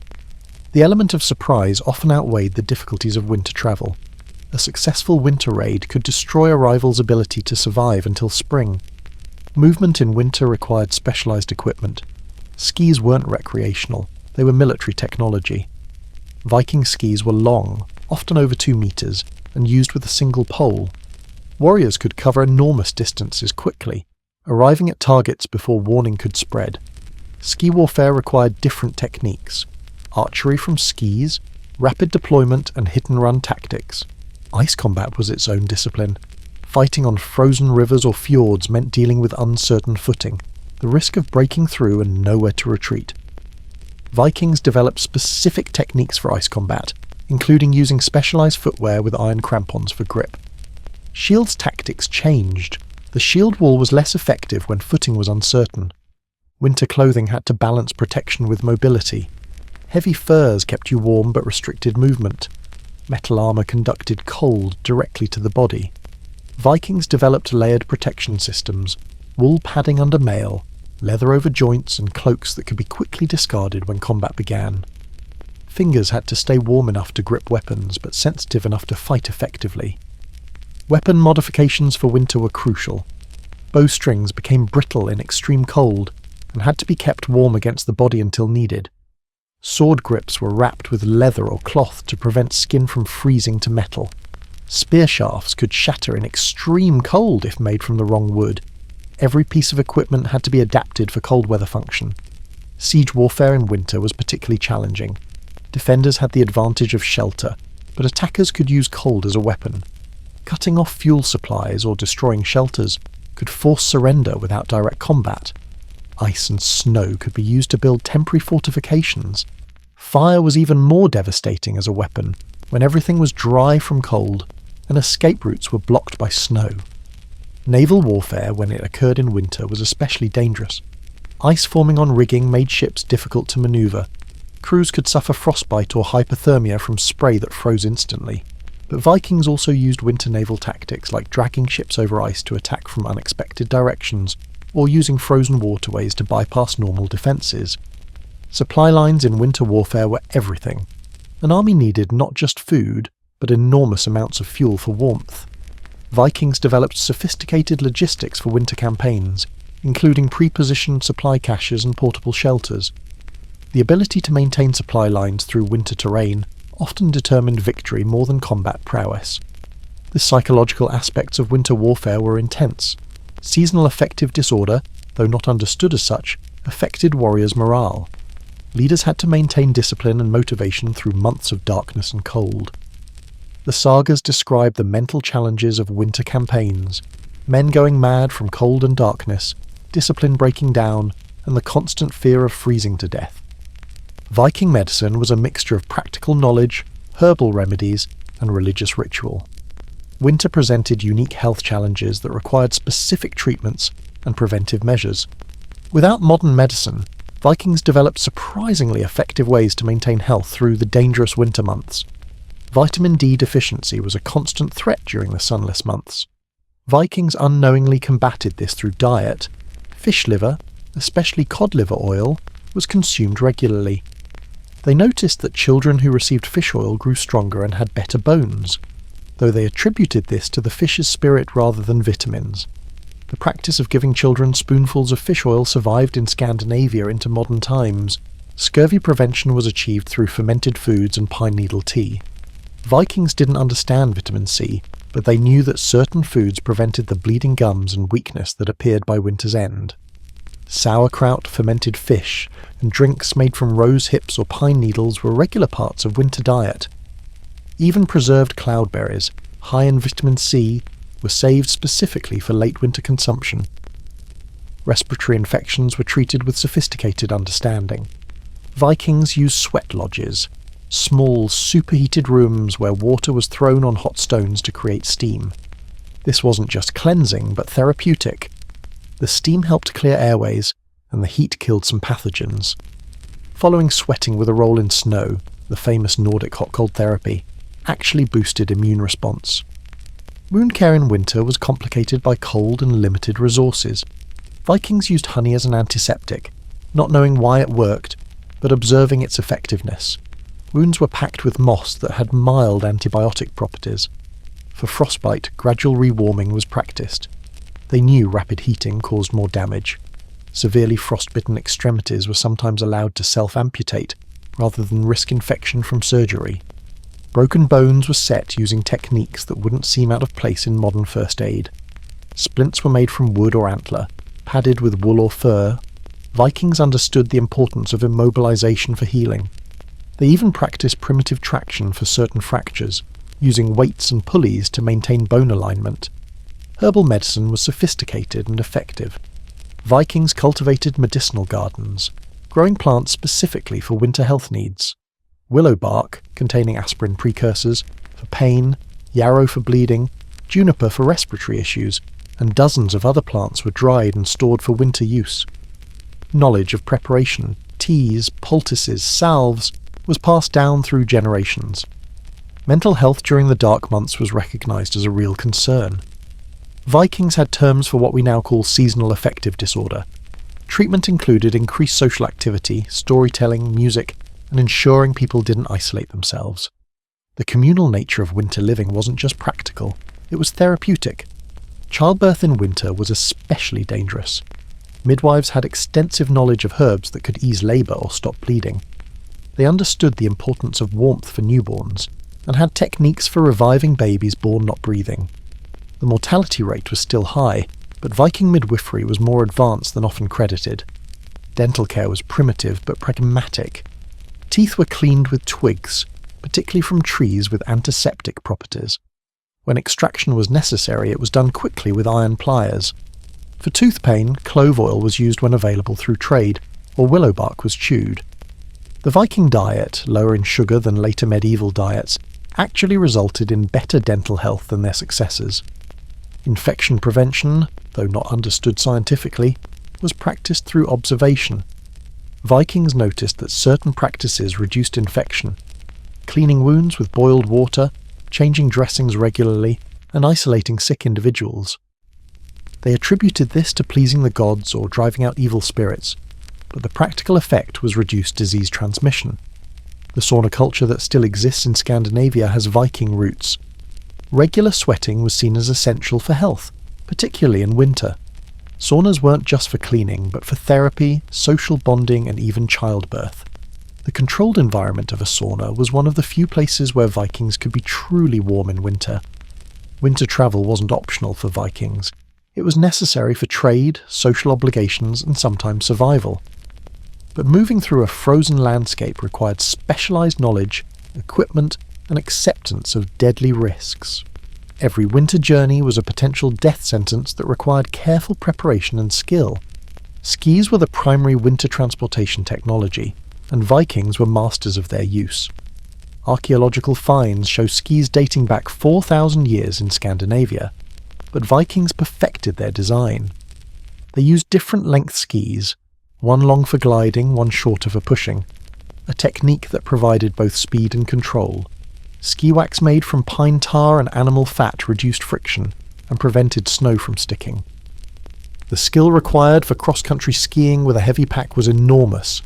The element of surprise often outweighed the difficulties of winter travel. A successful winter raid could destroy a rival's ability to survive until spring. Movement in winter required specialised equipment. Skis weren't recreational, they were military technology. Viking skis were long, often over 2 meters, and used with a single pole. Warriors could cover enormous distances quickly, arriving at targets before warning could spread. Ski warfare required different techniques: archery from skis, rapid deployment, and hit-and-run tactics. Ice combat was its own discipline. Fighting on frozen rivers or fjords meant dealing with uncertain footing, the risk of breaking through and nowhere to retreat. Vikings developed specific techniques for ice combat, including using specialised footwear with iron crampons for grip. Shield's tactics changed. The shield wall was less effective when footing was uncertain. Winter clothing had to balance protection with mobility. Heavy furs kept you warm but restricted movement. Metal armour conducted cold directly to the body. Vikings developed layered protection systems, wool padding under mail, leather over joints, and cloaks that could be quickly discarded when combat began. Fingers had to stay warm enough to grip weapons, but sensitive enough to fight effectively. Weapon modifications for winter were crucial. Bowstrings became brittle in extreme cold, and had to be kept warm against the body until needed. Sword grips were wrapped with leather or cloth to prevent skin from freezing to metal. Spear shafts could shatter in extreme cold if made from the wrong wood. Every piece of equipment had to be adapted for cold weather function. Siege warfare in winter was particularly challenging. Defenders had the advantage of shelter, but attackers could use cold as a weapon. Cutting off fuel supplies or destroying shelters could force surrender without direct combat. Ice and snow could be used to build temporary fortifications. Fire was even more devastating as a weapon when everything was dry from cold and escape routes were blocked by snow. Naval warfare, when it occurred in winter, was especially dangerous. Ice forming on rigging made ships difficult to manoeuvre. Crews could suffer frostbite or hypothermia from spray that froze instantly. But Vikings also used winter naval tactics like dragging ships over ice to attack from unexpected directions, or using frozen waterways to bypass normal defences. Supply lines in winter warfare were everything. An army needed not just food, but enormous amounts of fuel for warmth. Vikings developed sophisticated logistics for winter campaigns, including pre-positioned supply caches and portable shelters. The ability to maintain supply lines through winter terrain often determined victory more than combat prowess. The psychological aspects of winter warfare were intense. Seasonal affective disorder, though not understood as such, affected warriors' morale. Leaders had to maintain discipline and motivation through months of darkness and cold. The sagas describe the mental challenges of winter campaigns, men going mad from cold and darkness, discipline breaking down, and the constant fear of freezing to death. Viking medicine was a mixture of practical knowledge, herbal remedies, and religious ritual. Winter presented unique health challenges that required specific treatments and preventive measures. Without modern medicine, Vikings developed surprisingly effective ways to maintain health through the dangerous winter months. Vitamin D deficiency was a constant threat during the sunless months. Vikings unknowingly combated this through diet. Fish liver, especially cod liver oil, was consumed regularly. They noticed that children who received fish oil grew stronger and had better bones, though they attributed this to the fish's spirit rather than vitamins. The practice of giving children spoonfuls of fish oil survived in Scandinavia into modern times. Scurvy prevention was achieved through fermented foods and pine needle tea. Vikings didn't understand vitamin C, but they knew that certain foods prevented the bleeding gums and weakness that appeared by winter's end. Sauerkraut, fermented fish, and drinks made from rose hips or pine needles were regular parts of winter diet. Even preserved cloudberries, high in vitamin C, were saved specifically for late winter consumption. Respiratory infections were treated with sophisticated understanding. Vikings used sweat lodges, small, superheated rooms where water was thrown on hot stones to create steam. This wasn't just cleansing, but therapeutic. The steam helped clear airways, and the heat killed some pathogens. Following sweating with a roll in snow, the famous Nordic hot-cold therapy, actually boosted immune response. Wound care in winter was complicated by cold and limited resources. Vikings used honey as an antiseptic, not knowing why it worked, but observing its effectiveness. Wounds were packed with moss that had mild antibiotic properties. For frostbite, gradual rewarming was practiced. They knew rapid heating caused more damage. Severely frostbitten extremities were sometimes allowed to self-amputate, rather than risk infection from surgery. Broken bones were set using techniques that wouldn't seem out of place in modern first aid. Splints were made from wood or antler, padded with wool or fur. Vikings understood the importance of immobilization for healing. They even practiced primitive traction for certain fractures, using weights and pulleys to maintain bone alignment. Herbal medicine was sophisticated and effective. Vikings cultivated medicinal gardens, growing plants specifically for winter health needs. Willow bark, containing aspirin precursors, for pain, yarrow for bleeding, juniper for respiratory issues, and dozens of other plants were dried and stored for winter use. Knowledge of preparation, teas, poultices, salves, was passed down through generations. Mental health during the dark months was recognised as a real concern. Vikings had terms for what we now call seasonal affective disorder. Treatment included increased social activity, storytelling, music, and ensuring people didn't isolate themselves. The communal nature of winter living wasn't just practical, it was therapeutic. Childbirth in winter was especially dangerous. Midwives had extensive knowledge of herbs that could ease labour or stop bleeding. They understood the importance of warmth for newborns, and had techniques for reviving babies born not breathing. The mortality rate was still high, but Viking midwifery was more advanced than often credited. Dental care was primitive but pragmatic. Teeth were cleaned with twigs, particularly from trees with antiseptic properties. When extraction was necessary, it was done quickly with iron pliers. For tooth pain, clove oil was used when available through trade, or willow bark was chewed. The Viking diet, lower in sugar than later medieval diets, actually resulted in better dental health than their successors. Infection prevention, though not understood scientifically, was practiced through observation. Vikings noticed that certain practices reduced infection, cleaning wounds with boiled water, changing dressings regularly, and isolating sick individuals. They attributed this to pleasing the gods or driving out evil spirits, but the practical effect was reduced disease transmission. The sauna culture that still exists in Scandinavia has Viking roots. Regular sweating was seen as essential for health, particularly in winter. Saunas weren't just for cleaning, but for therapy, social bonding, and even childbirth. The controlled environment of a sauna was one of the few places where Vikings could be truly warm in winter. Winter travel wasn't optional for Vikings. It was necessary for trade, social obligations, and sometimes survival. But moving through a frozen landscape required specialized knowledge, equipment, and acceptance of deadly risks. Every winter journey was a potential death sentence that required careful preparation and skill. Skis were the primary winter transportation technology, and Vikings were masters of their use. Archaeological finds show skis dating back 4,000 years in Scandinavia, but Vikings perfected their design. They used different length skis, one long for gliding, one shorter for pushing, a technique that provided both speed and control. Ski wax made from pine tar and animal fat reduced friction and prevented snow from sticking. The skill required for cross-country skiing with a heavy pack was enormous.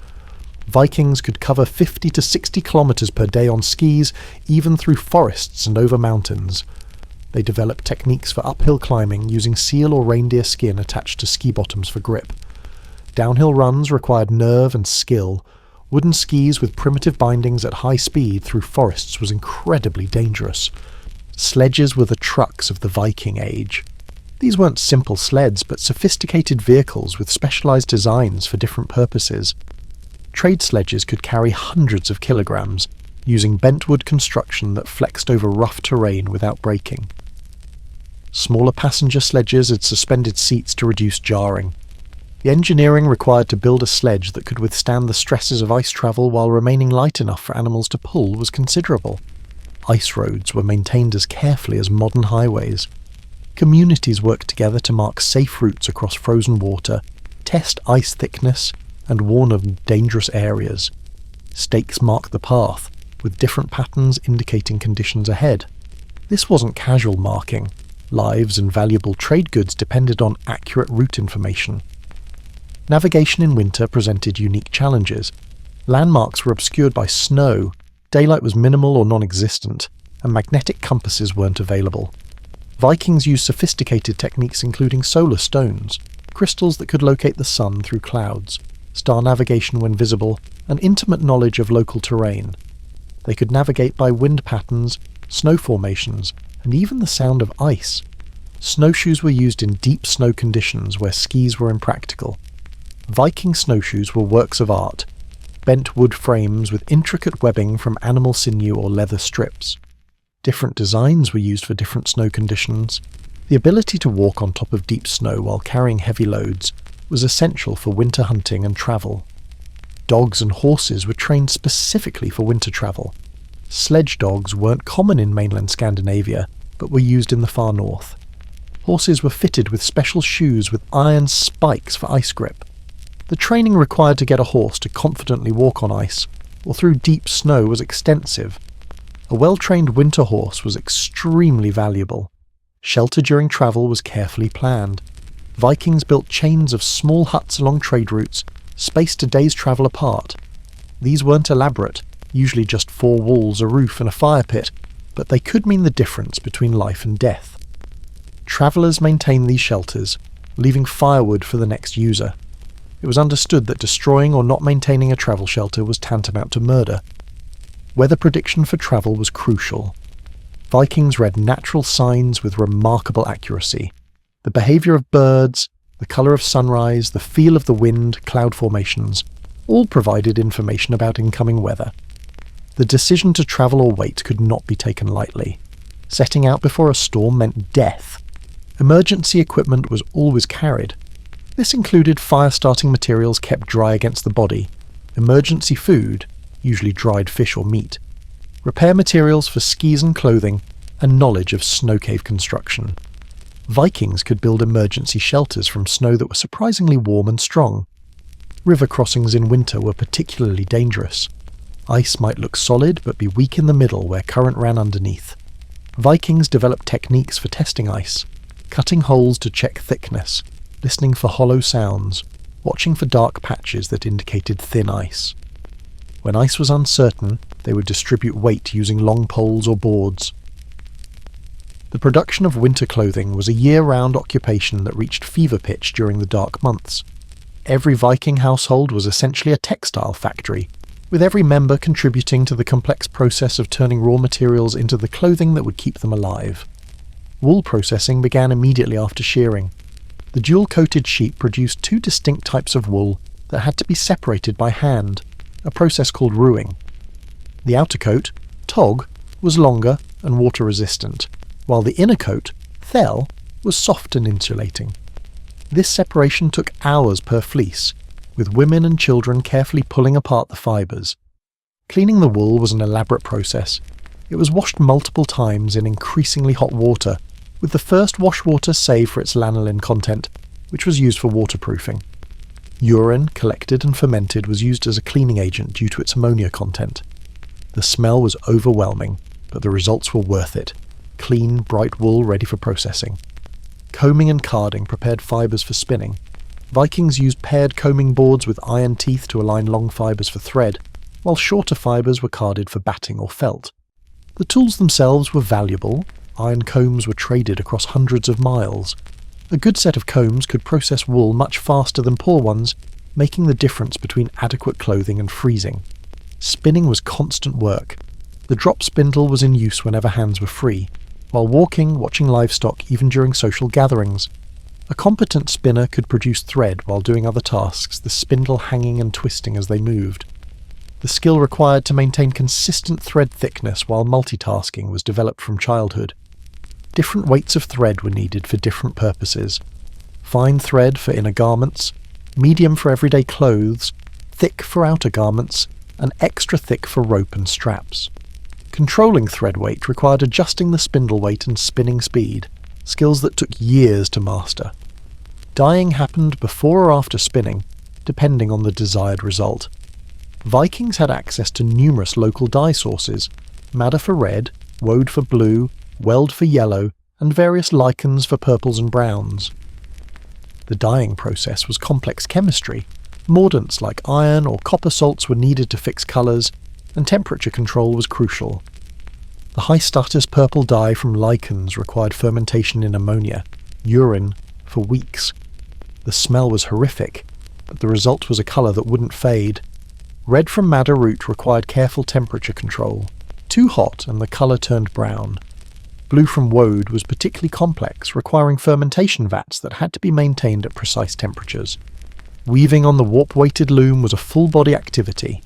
Vikings could cover 50 to 60 kilometers per day on skis, even through forests and over mountains. They developed techniques for uphill climbing using seal or reindeer skin attached to ski bottoms for grip. Downhill runs required nerve and skill. Wooden skis with primitive bindings at high speed through forests was incredibly dangerous. Sledges were the trucks of the Viking Age. These weren't simple sleds, but sophisticated vehicles with specialized designs for different purposes. Trade sledges could carry hundreds of kilograms, using bentwood construction that flexed over rough terrain without breaking. Smaller passenger sledges had suspended seats to reduce jarring. The engineering required to build a sledge that could withstand the stresses of ice travel while remaining light enough for animals to pull was considerable. Ice roads were maintained as carefully as modern highways. Communities worked together to mark safe routes across frozen water, test ice thickness, and warn of dangerous areas. Stakes marked the path, with different patterns indicating conditions ahead. This wasn't casual marking. Lives and valuable trade goods depended on accurate route information. Navigation in winter presented unique challenges. Landmarks were obscured by snow, daylight was minimal or non-existent, and magnetic compasses weren't available. Vikings used sophisticated techniques including solar stones, crystals that could locate the sun through clouds, star navigation when visible, and intimate knowledge of local terrain. They could navigate by wind patterns, snow formations, and even the sound of ice. Snowshoes were used in deep snow conditions where skis were impractical. Viking snowshoes were works of art, bent wood frames with intricate webbing from animal sinew or leather strips. Different designs were used for different snow conditions. The ability to walk on top of deep snow while carrying heavy loads was essential for winter hunting and travel. Dogs and horses were trained specifically for winter travel. Sledge dogs weren't common in mainland Scandinavia, but were used in the far north. Horses were fitted with special shoes with iron spikes for ice grip. The training required to get a horse to confidently walk on ice or through deep snow was extensive. A well-trained winter horse was extremely valuable. Shelter during travel was carefully planned. Vikings built chains of small huts along trade routes, spaced a day's travel apart. These weren't elaborate, usually just 4 walls, a roof and a fire pit, but they could mean the difference between life and death. Travellers maintained these shelters, leaving firewood for the next user. It was understood that destroying or not maintaining a travel shelter was tantamount to murder. Weather prediction for travel was crucial. Vikings read natural signs with remarkable accuracy. The behaviour of birds, the colour of sunrise, the feel of the wind, cloud formations, all provided information about incoming weather. The decision to travel or wait could not be taken lightly. Setting out before a storm meant death. Emergency equipment was always carried. This included fire-starting materials kept dry against the body, emergency food, usually dried fish or meat, repair materials for skis and clothing, and knowledge of snow cave construction. Vikings could build emergency shelters from snow that were surprisingly warm and strong. River crossings in winter were particularly dangerous. Ice might look solid but be weak in the middle where current ran underneath. Vikings developed techniques for testing ice, cutting holes to check thickness, listening for hollow sounds, watching for dark patches that indicated thin ice. When ice was uncertain, they would distribute weight using long poles or boards. The production of winter clothing was a year-round occupation that reached fever pitch during the dark months. Every Viking household was essentially a textile factory, with every member contributing to the complex process of turning raw materials into the clothing that would keep them alive. Wool processing began immediately after shearing. The dual-coated sheep produced 2 distinct types of wool that had to be separated by hand, a process called ruing. The outer coat, tog, was longer and water-resistant, while the inner coat, thel, was soft and insulating. This separation took hours per fleece, with women and children carefully pulling apart the fibres. Cleaning the wool was an elaborate process. It was washed multiple times in increasingly hot water, with the first wash water saved for its lanolin content, which was used for waterproofing. Urine, collected and fermented, was used as a cleaning agent due to its ammonia content. The smell was overwhelming, but the results were worth it. Clean, bright wool ready for processing. Combing and carding prepared fibres for spinning. Vikings used paired combing boards with iron teeth to align long fibres for thread, while shorter fibres were carded for batting or felt. The tools themselves were valuable. Iron combs were traded across hundreds of miles. A good set of combs could process wool much faster than poor ones, making the difference between adequate clothing and freezing. Spinning was constant work. The drop spindle was in use whenever hands were free, while walking, watching livestock, even during social gatherings. A competent spinner could produce thread while doing other tasks, the spindle hanging and twisting as they moved. The skill required to maintain consistent thread thickness while multitasking was developed from childhood. Different weights of thread were needed for different purposes. Fine thread for inner garments, medium for everyday clothes, thick for outer garments, and extra thick for rope and straps. Controlling thread weight required adjusting the spindle weight and spinning speed. skills that took years to master. Dyeing happened before or after spinning, depending on the desired result. Vikings had access to numerous local dye sources: madder for red, woad for blue, weld for yellow, and various lichens for purples and browns. The dyeing process was complex chemistry. Mordants like iron or copper salts were needed to fix colours, and temperature control was crucial. The high status purple dye from lichens required fermentation in ammonia, urine, for weeks. The smell was horrific, but the result was a colour that wouldn't fade. Red from madder root required careful temperature control. Too hot and the colour turned brown. Blue from woad was particularly complex, requiring fermentation vats that had to be maintained at precise temperatures. Weaving on the warp-weighted loom was a full-body activity.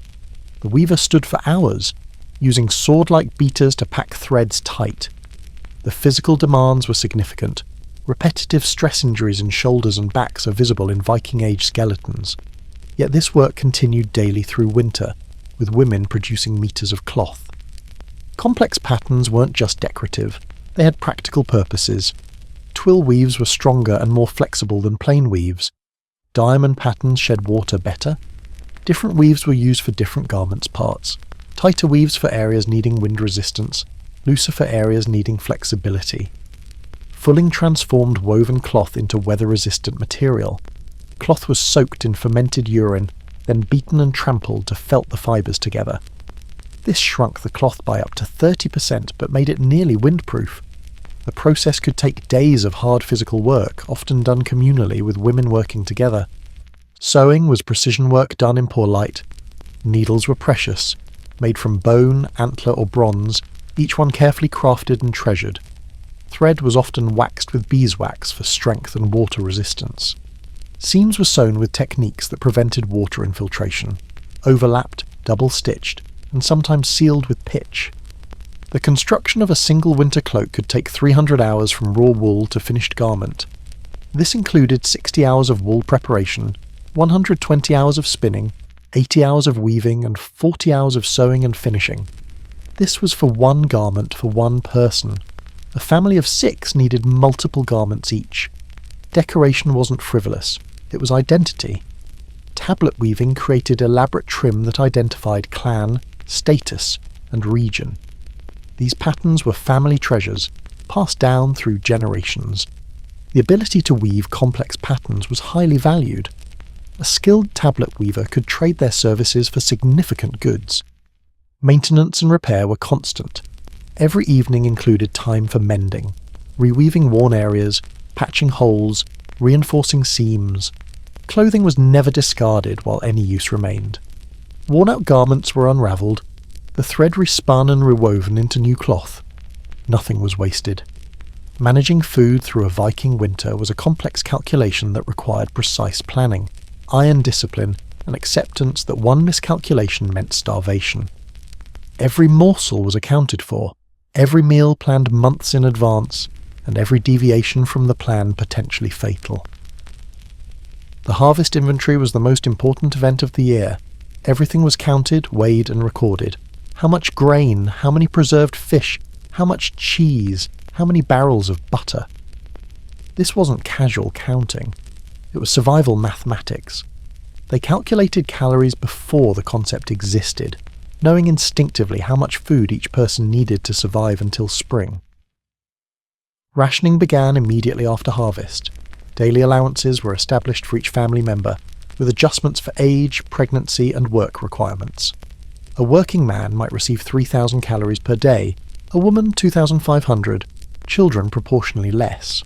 The weaver stood for hours, using sword-like beaters to pack threads tight. The physical demands were significant. Repetitive stress injuries in shoulders and backs are visible in Viking Age skeletons. Yet this work continued daily through winter, with women producing meters of cloth. Complex patterns weren't just decorative, they had practical purposes. Twill weaves were stronger and more flexible than plain weaves. Diamond patterns shed water better. Different weaves were used for different garments' parts. Tighter weaves for areas needing wind resistance, looser for areas needing flexibility. Fulling transformed woven cloth into weather-resistant material. Cloth was soaked in fermented urine, then beaten and trampled to felt the fibres together. This shrunk the cloth by up to 30% but made it nearly windproof. The process could take days of hard physical work, often done communally with women working together. Sewing was precision work done in poor light. Needles were precious, made from bone, antler or bronze, each one carefully crafted and treasured. Thread was often waxed with beeswax for strength and water resistance. Seams were sewn with techniques that prevented water infiltration, overlapped, double-stitched, and sometimes sealed with pitch. The construction of a single winter cloak could take 300 hours from raw wool to finished garment. This included 60 hours of wool preparation, 120 hours of spinning, 80 hours of weaving, and 40 hours of sewing and finishing. This was for one garment for one person. A family of 6 needed multiple garments each. Decoration wasn't frivolous, it was identity. Tablet weaving created elaborate trim that identified clan, status, and region. These patterns were family treasures, passed down through generations. The ability to weave complex patterns was highly valued. A skilled tablet weaver could trade their services for significant goods. Maintenance and repair were constant. Every evening included time for mending, reweaving worn areas, patching holes, reinforcing seams. Clothing was never discarded while any use remained. Worn-out garments were unravelled, the thread respun and rewoven into new cloth. Nothing was wasted. Managing food through a Viking winter was a complex calculation that required precise planning, iron discipline, and acceptance that one miscalculation meant starvation. Every morsel was accounted for, every meal planned months in advance, and every deviation from the plan potentially fatal. The harvest inventory was the most important event of the year. Everything was counted, weighed, and recorded. How much grain, how many preserved fish, how much cheese, how many barrels of butter. This wasn't casual counting. It was survival mathematics. They calculated calories before the concept existed, knowing instinctively how much food each person needed to survive until spring. Rationing began immediately after harvest. Daily allowances were established for each family member, with adjustments for age, pregnancy, and work requirements. A working man might receive 3,000 calories per day, a woman 2,500, children proportionally less.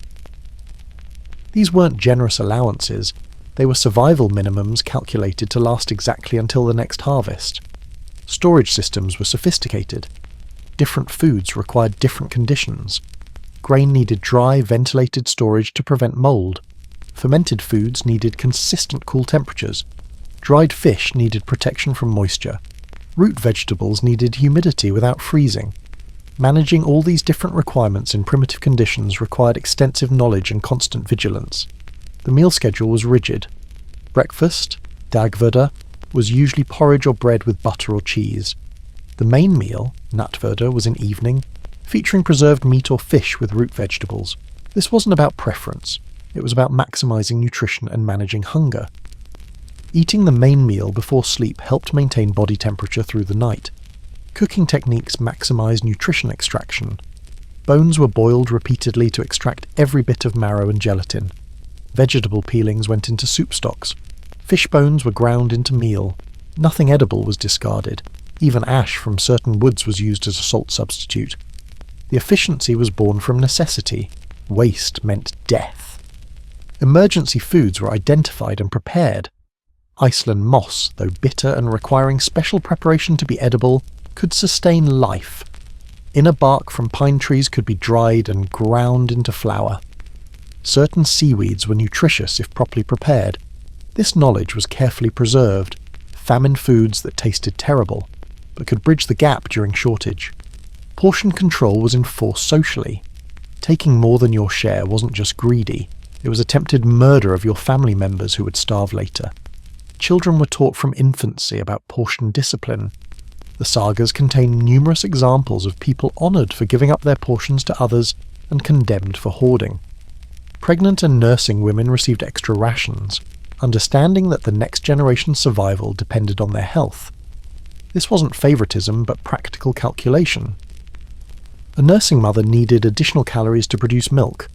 These weren't generous allowances, they were survival minimums calculated to last exactly until the next harvest. Storage systems were sophisticated. Different foods required different conditions. Grain needed dry, ventilated storage to prevent mold. Fermented foods needed consistent cool temperatures. Dried fish needed protection from moisture. Root vegetables needed humidity without freezing. Managing all these different requirements in primitive conditions required extensive knowledge and constant vigilance. The meal schedule was rigid. Breakfast, dagverda, was usually porridge or bread with butter or cheese. The main meal, nattverda, was in evening, featuring preserved meat or fish with root vegetables. This wasn't about preference, it was about maximising nutrition and managing hunger. Eating the main meal before sleep helped maintain body temperature through the night. Cooking techniques maximised nutrition extraction. Bones were boiled repeatedly to extract every bit of marrow and gelatin. Vegetable peelings went into soup stocks. Fish bones were ground into meal. Nothing edible was discarded. Even ash from certain woods was used as a salt substitute. The efficiency was born from necessity. Waste meant death. Emergency foods were identified and prepared. Iceland moss, though bitter and requiring special preparation to be edible, could sustain life. Inner bark from pine trees could be dried and ground into flour. Certain seaweeds were nutritious if properly prepared. This knowledge was carefully preserved. Famine foods that tasted terrible, but could bridge the gap during shortage. Portion control was enforced socially. Taking more than your share wasn't just greedy, it was attempted murder of your family members who would starve later. Children were taught from infancy about portion discipline. The sagas contain numerous examples of people honoured for giving up their portions to others and condemned for hoarding. Pregnant and nursing women received extra rations, understanding that the next generation's survival depended on their health. This wasn't favouritism, but practical calculation. A nursing mother needed additional calories to produce milk.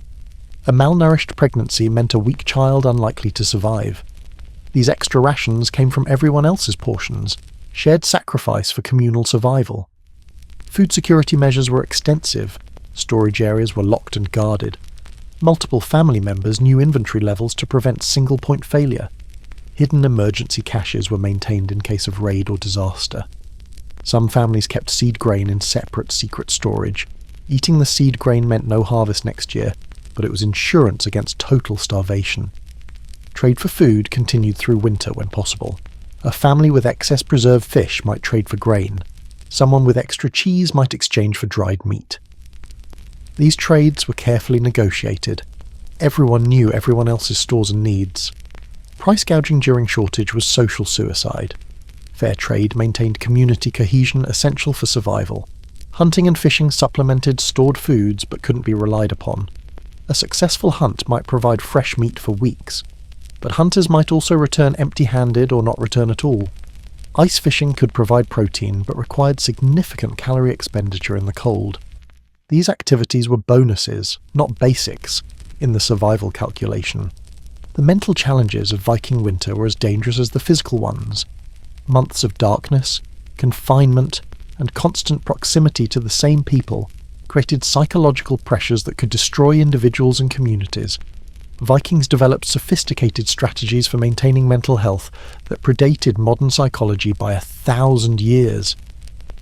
A malnourished pregnancy meant a weak child unlikely to survive. These extra rations came from everyone else's portions, shared sacrifice for communal survival. Food security measures were extensive. Storage areas were locked and guarded. Multiple family members knew inventory levels to prevent single-point failure. Hidden emergency caches were maintained in case of raid or disaster. Some families kept seed grain in separate secret storage. Eating the seed grain meant no harvest next year, but it was insurance against total starvation. Trade for food continued through winter when possible. A family with excess preserved fish might trade for grain. Someone with extra cheese might exchange for dried meat. These trades were carefully negotiated. Everyone knew everyone else's stores and needs. Price gouging during shortage was social suicide. Fair trade maintained community cohesion essential for survival. Hunting and fishing supplemented stored foods but couldn't be relied upon. A successful hunt might provide fresh meat for weeks, but hunters might also return empty-handed or not return at all. Ice fishing could provide protein but required significant calorie expenditure in the cold. These activities were bonuses, not basics, in the survival calculation. The mental challenges of Viking winter were as dangerous as the physical ones. Months of darkness, confinement, and constant proximity to the same people created psychological pressures that could destroy individuals and communities. Vikings developed sophisticated strategies for maintaining mental health that predated modern psychology by 1,000 years.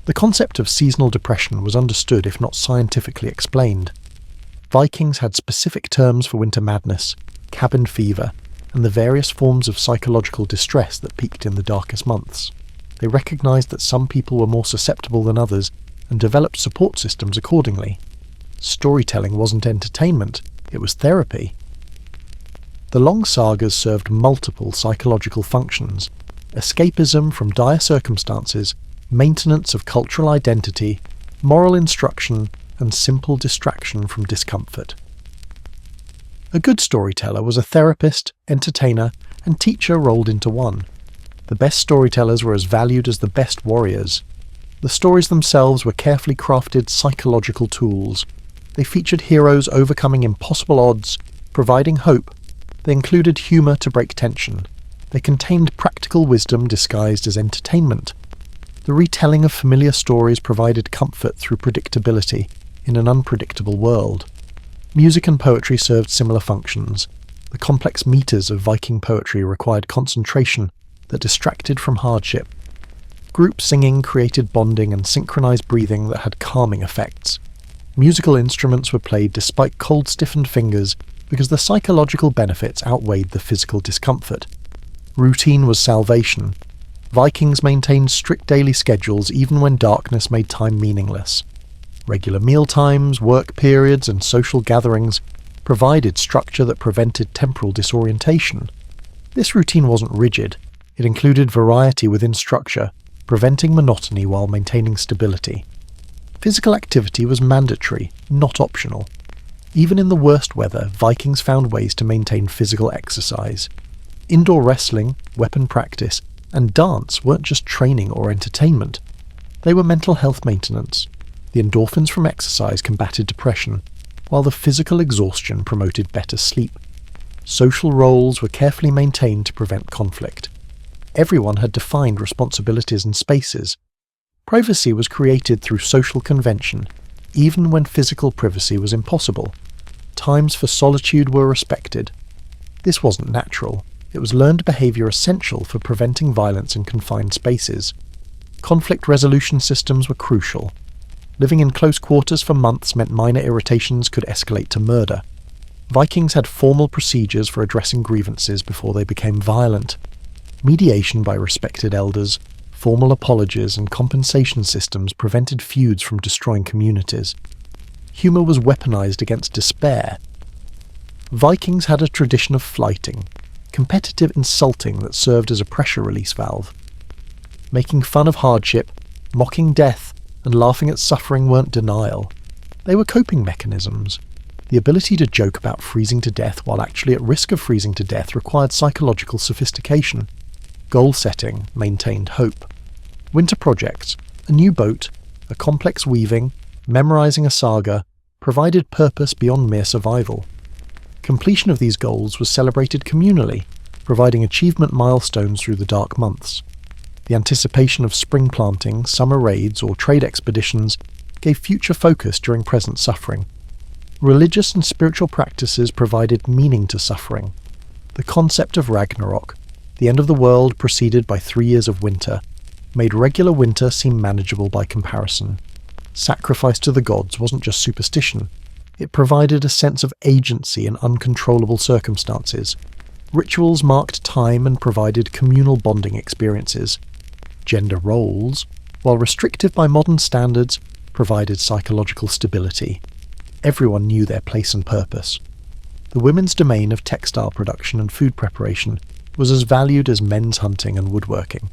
The concept of seasonal depression was understood if not scientifically explained. Vikings had specific terms for winter madness, cabin fever, and the various forms of psychological distress that peaked in the darkest months. They recognised that some people were more susceptible than others and developed support systems accordingly. Storytelling wasn't entertainment, it was therapy. The long sagas served multiple psychological functions: escapism from dire circumstances, maintenance of cultural identity, moral instruction, and simple distraction from discomfort. A good storyteller was a therapist, entertainer, and teacher rolled into one. The best storytellers were as valued as the best warriors. The stories themselves were carefully crafted psychological tools. They featured heroes overcoming impossible odds, providing hope. They included humour to break tension. They contained practical wisdom disguised as entertainment. The retelling of familiar stories provided comfort through predictability in an unpredictable world. Music and poetry served similar functions. The complex meters of Viking poetry required concentration that distracted from hardship. Group singing created bonding and synchronized breathing that had calming effects. Musical instruments were played despite cold, stiffened fingers because the psychological benefits outweighed the physical discomfort. Routine was salvation. Vikings maintained strict daily schedules even when darkness made time meaningless. Regular meal times, work periods, and social gatherings provided structure that prevented temporal disorientation. This routine wasn't rigid. It included variety within structure, preventing monotony while maintaining stability. Physical activity was mandatory, not optional. Even in the worst weather, Vikings found ways to maintain physical exercise. Indoor wrestling, weapon practice, and dance weren't just training or entertainment. They were mental health maintenance. The endorphins from exercise combated depression, while the physical exhaustion promoted better sleep. Social roles were carefully maintained to prevent conflict. Everyone had defined responsibilities and spaces. Privacy was created through social convention, even when physical privacy was impossible. Times for solitude were respected. This wasn't natural. It was learned behaviour essential for preventing violence in confined spaces. Conflict resolution systems were crucial. Living in close quarters for months meant minor irritations could escalate to murder. Vikings had formal procedures for addressing grievances before they became violent. Mediation by respected elders, formal apologies and compensation systems prevented feuds from destroying communities. Humour was weaponized against despair. Vikings had a tradition of flyting, competitive insulting that served as a pressure release valve. Making fun of hardship, mocking death, and laughing at suffering weren't denial. They were coping mechanisms. The ability to joke about freezing to death while actually at risk of freezing to death required psychological sophistication. Goal setting maintained hope. Winter projects, a new boat, a complex weaving, memorizing a saga, provided purpose beyond mere survival. Completion of these goals was celebrated communally, providing achievement milestones through the dark months. The anticipation of spring planting, summer raids, or trade expeditions gave future focus during present suffering. Religious and spiritual practices provided meaning to suffering. The concept of Ragnarok, the end of the world preceded by 3 years of winter, made regular winter seem manageable by comparison. Sacrifice to the gods wasn't just superstition. It provided a sense of agency in uncontrollable circumstances. Rituals marked time and provided communal bonding experiences. Gender roles, while restrictive by modern standards, provided psychological stability. Everyone knew their place and purpose. The women's domain of textile production and food preparation was as valued as men's hunting and woodworking.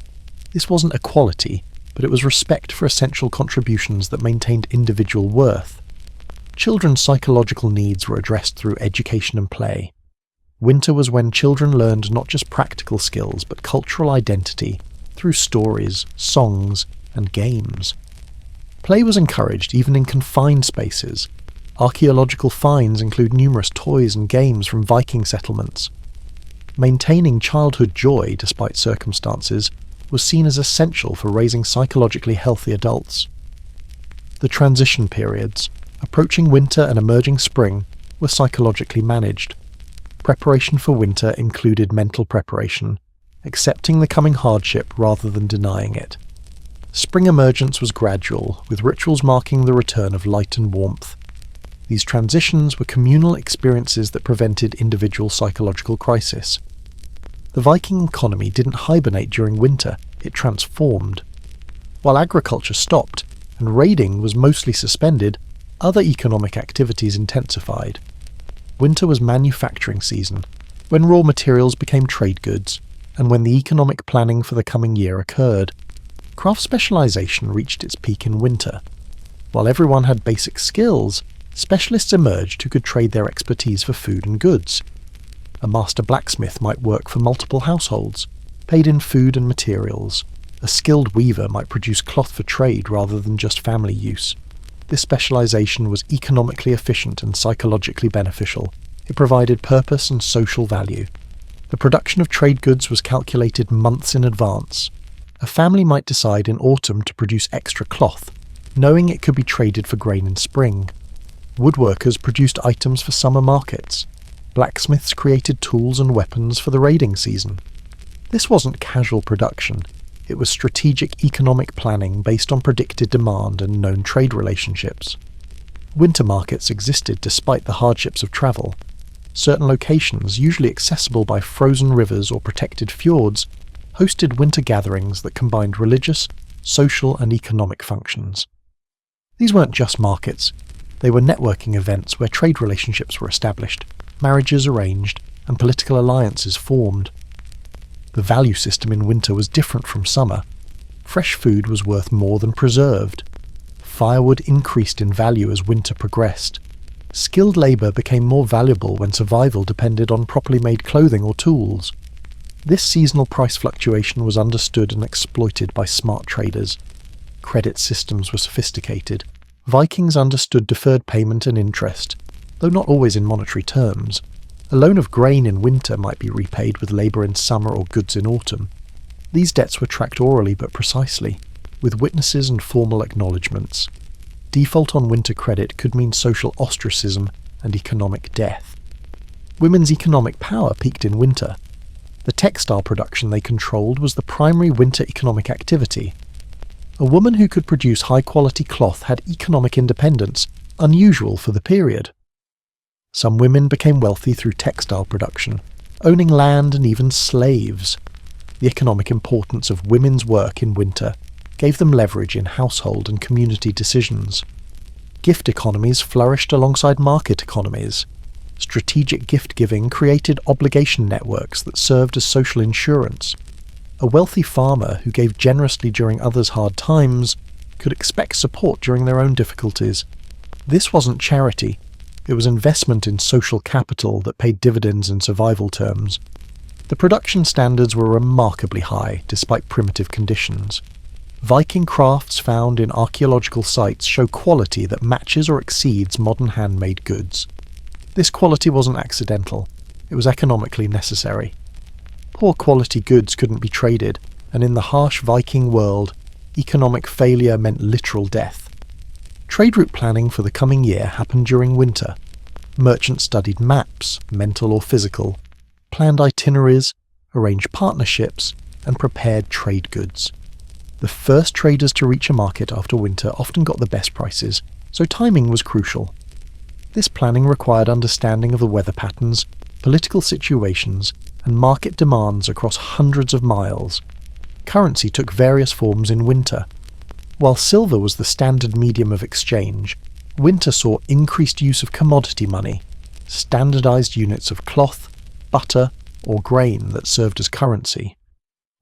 This wasn't equality, but it was respect for essential contributions that maintained individual worth. Children's psychological needs were addressed through education and play. Winter was when children learned not just practical skills, but cultural identity through stories, songs, and games. Play was encouraged even in confined spaces. Archaeological finds include numerous toys and games from Viking settlements. Maintaining childhood joy despite circumstances was seen as essential for raising psychologically healthy adults. The transition periods, approaching winter and emerging spring, were psychologically managed. Preparation for winter included mental preparation, accepting the coming hardship rather than denying it. Spring emergence was gradual, with rituals marking the return of light and warmth. These transitions were communal experiences that prevented individual psychological crisis. The Viking economy didn't hibernate during winter, it transformed. While agriculture stopped, and raiding was mostly suspended, other economic activities intensified. Winter was manufacturing season, when raw materials became trade goods, and when the economic planning for the coming year occurred. Craft specialization reached its peak in winter. While everyone had basic skills, specialists emerged who could trade their expertise for food and goods. A master blacksmith might work for multiple households, paid in food and materials. A skilled weaver might produce cloth for trade rather than just family use. This specialization was economically efficient and psychologically beneficial. It provided purpose and social value. The production of trade goods was calculated months in advance. A family might decide in autumn to produce extra cloth, knowing it could be traded for grain in spring. Woodworkers produced items for summer markets. Blacksmiths created tools and weapons for the raiding season. This wasn't casual production. It was strategic economic planning based on predicted demand and known trade relationships. Winter markets existed despite the hardships of travel. Certain locations, usually accessible by frozen rivers or protected fjords, hosted winter gatherings that combined religious, social, and economic functions. These weren't just markets. They were networking events where trade relationships were established, marriages arranged, and political alliances formed. The value system in winter was different from summer. Fresh food was worth more than preserved. Firewood increased in value as winter progressed. Skilled labour became more valuable when survival depended on properly made clothing or tools. This seasonal price fluctuation was understood and exploited by smart traders. Credit systems were sophisticated. Vikings understood deferred payment and interest, though not always in monetary terms. A loan of grain in winter might be repaid with labour in summer or goods in autumn. These debts were tracked orally but precisely, with witnesses and formal acknowledgements. Default on winter credit could mean social ostracism and economic death. Women's economic power peaked in winter. The textile production they controlled was the primary winter economic activity. A woman who could produce high-quality cloth had economic independence, unusual for the period. Some women became wealthy through textile production, owning land and even slaves. The economic importance of women's work in winter gave them leverage in household and community decisions. Gift economies flourished alongside market economies. Strategic gift-giving created obligation networks that served as social insurance. A wealthy farmer who gave generously during others' hard times could expect support during their own difficulties. This wasn't charity. It was investment in social capital that paid dividends in survival terms. The production standards were remarkably high, despite primitive conditions. Viking crafts found in archaeological sites show quality that matches or exceeds modern handmade goods. This quality wasn't accidental. It was economically necessary. Poor quality goods couldn't be traded, and in the harsh Viking world, economic failure meant literal death. Trade route planning for the coming year happened during winter. Merchants studied maps, mental or physical, planned itineraries, arranged partnerships, and prepared trade goods. The first traders to reach a market after winter often got the best prices, so timing was crucial. This planning required understanding of the weather patterns, political situations, and market demands across hundreds of miles. Currency took various forms in winter. While silver was the standard medium of exchange, winter saw increased use of commodity money, standardized units of cloth, butter, or grain that served as currency.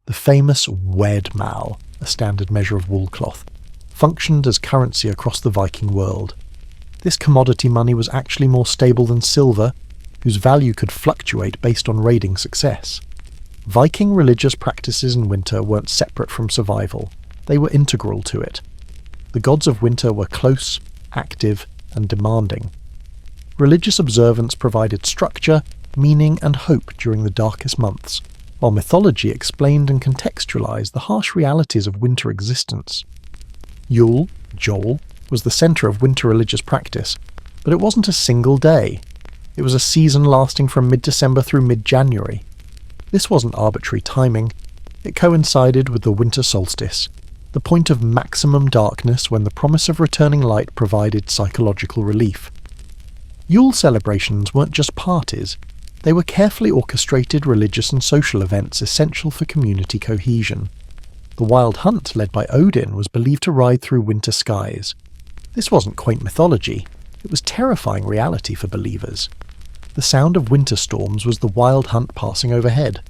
The famous wedmal, a standard measure of wool cloth, functioned as currency across the Viking world. This commodity money was actually more stable than silver, whose value could fluctuate based on raiding success. Viking religious practices in winter weren't separate from survival. They were integral to it. The gods of winter were close, active, and demanding. Religious observance provided structure, meaning, and hope during the darkest months, while mythology explained and contextualized the harsh realities of winter existence. Yule, Joel, was the centre of winter religious practice, but it wasn't a single day. It was a season lasting from mid-December through mid-January. This wasn't arbitrary timing. It coincided with the winter solstice, the point of maximum darkness when the promise of returning light provided psychological relief. Yule celebrations weren't just parties. They were carefully orchestrated religious and social events essential for community cohesion. The wild hunt led by Odin was believed to ride through winter skies. This wasn't quaint mythology. It was terrifying reality for believers. The sound of winter storms was the wild hunt passing overhead.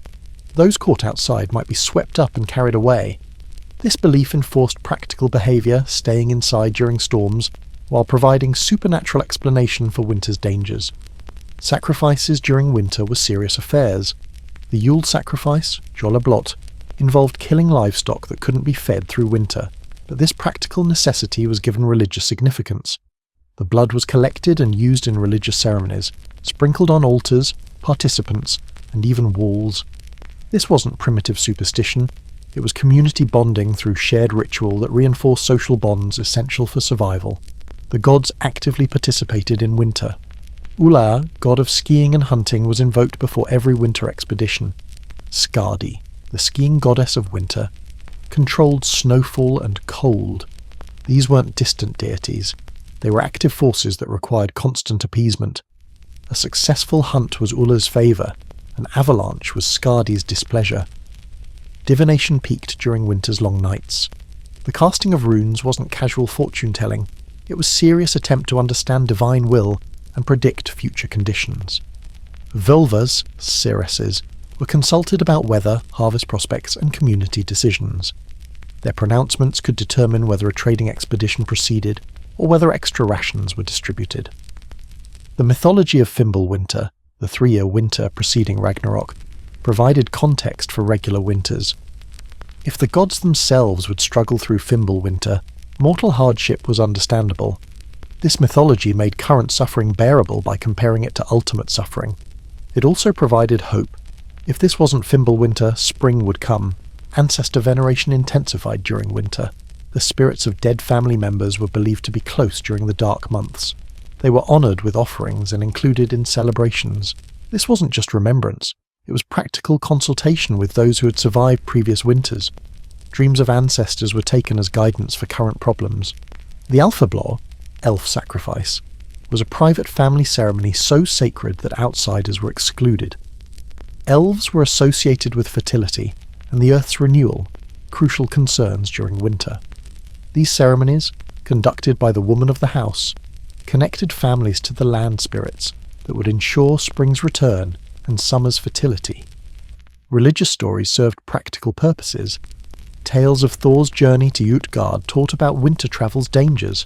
Those caught outside might be swept up and carried away. This belief enforced practical behaviour, staying inside during storms, while providing supernatural explanation for winter's dangers. Sacrifices during winter were serious affairs. The Yule sacrifice, Jollablot, involved killing livestock that couldn't be fed through winter, but this practical necessity was given religious significance. The blood was collected and used in religious ceremonies, sprinkled on altars, participants, and even walls. This wasn't primitive superstition. It was community bonding through shared ritual that reinforced social bonds essential for survival. The gods actively participated in winter. Ulla, god of skiing and hunting, was invoked before every winter expedition. Skadi, the skiing goddess of winter, controlled snowfall and cold. These weren't distant deities. They were active forces that required constant appeasement. A successful hunt was Ulla's favour, an avalanche was Skadi's displeasure. Divination peaked during winter's long nights. The casting of runes wasn't casual fortune-telling. It was serious attempt to understand divine will and predict future conditions. Völvas, seeresses, were consulted about weather, harvest prospects, and community decisions. Their pronouncements could determine whether a trading expedition proceeded or whether extra rations were distributed. The mythology of Fimbulwinter, the 3-year winter preceding Ragnarok, provided context for regular winters. If the gods themselves would struggle through Fimbulwinter, mortal hardship was understandable. This mythology made current suffering bearable by comparing it to ultimate suffering. It also provided hope. If this wasn't Fimbulwinter, spring would come. Ancestor veneration intensified during winter. The spirits of dead family members were believed to be close during the dark months. They were honoured with offerings and included in celebrations. This wasn't just remembrance. It was practical consultation with those who had survived previous winters. Dreams of ancestors were taken as guidance for current problems. The Alphablaw, elf sacrifice, was a private family ceremony so sacred that outsiders were excluded. Elves were associated with fertility and the earth's renewal, crucial concerns during winter. These ceremonies, conducted by the woman of the house, connected families to the land spirits that would ensure spring's return and summer's fertility. Religious stories served practical purposes. Tales of Thor's journey to Utgard taught about winter travel's dangers.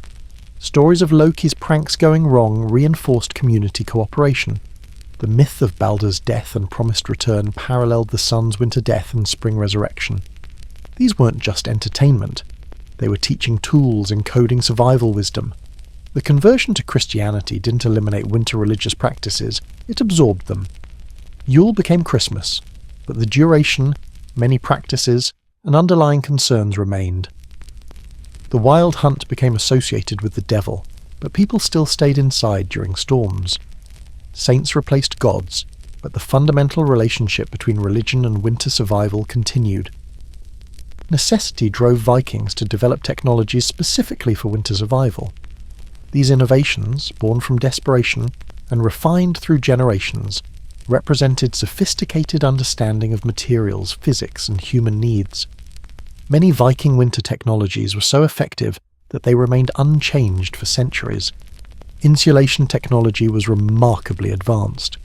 Stories of Loki's pranks going wrong reinforced community cooperation. The myth of Baldur's death and promised return paralleled the sun's winter death and spring resurrection. These weren't just entertainment. They were teaching tools, encoding survival wisdom. The conversion to Christianity didn't eliminate winter religious practices, it absorbed them. Yule became Christmas, but the duration, many practices, and underlying concerns remained. The wild hunt became associated with the devil, but people still stayed inside during storms. Saints replaced gods, but the fundamental relationship between religion and winter survival continued. Necessity drove Vikings to develop technologies specifically for winter survival. These innovations, born from desperation and refined through generations, represented sophisticated understanding of materials, physics, and human needs. Many Viking winter technologies were so effective that they remained unchanged for centuries. Insulation technology was remarkably advanced.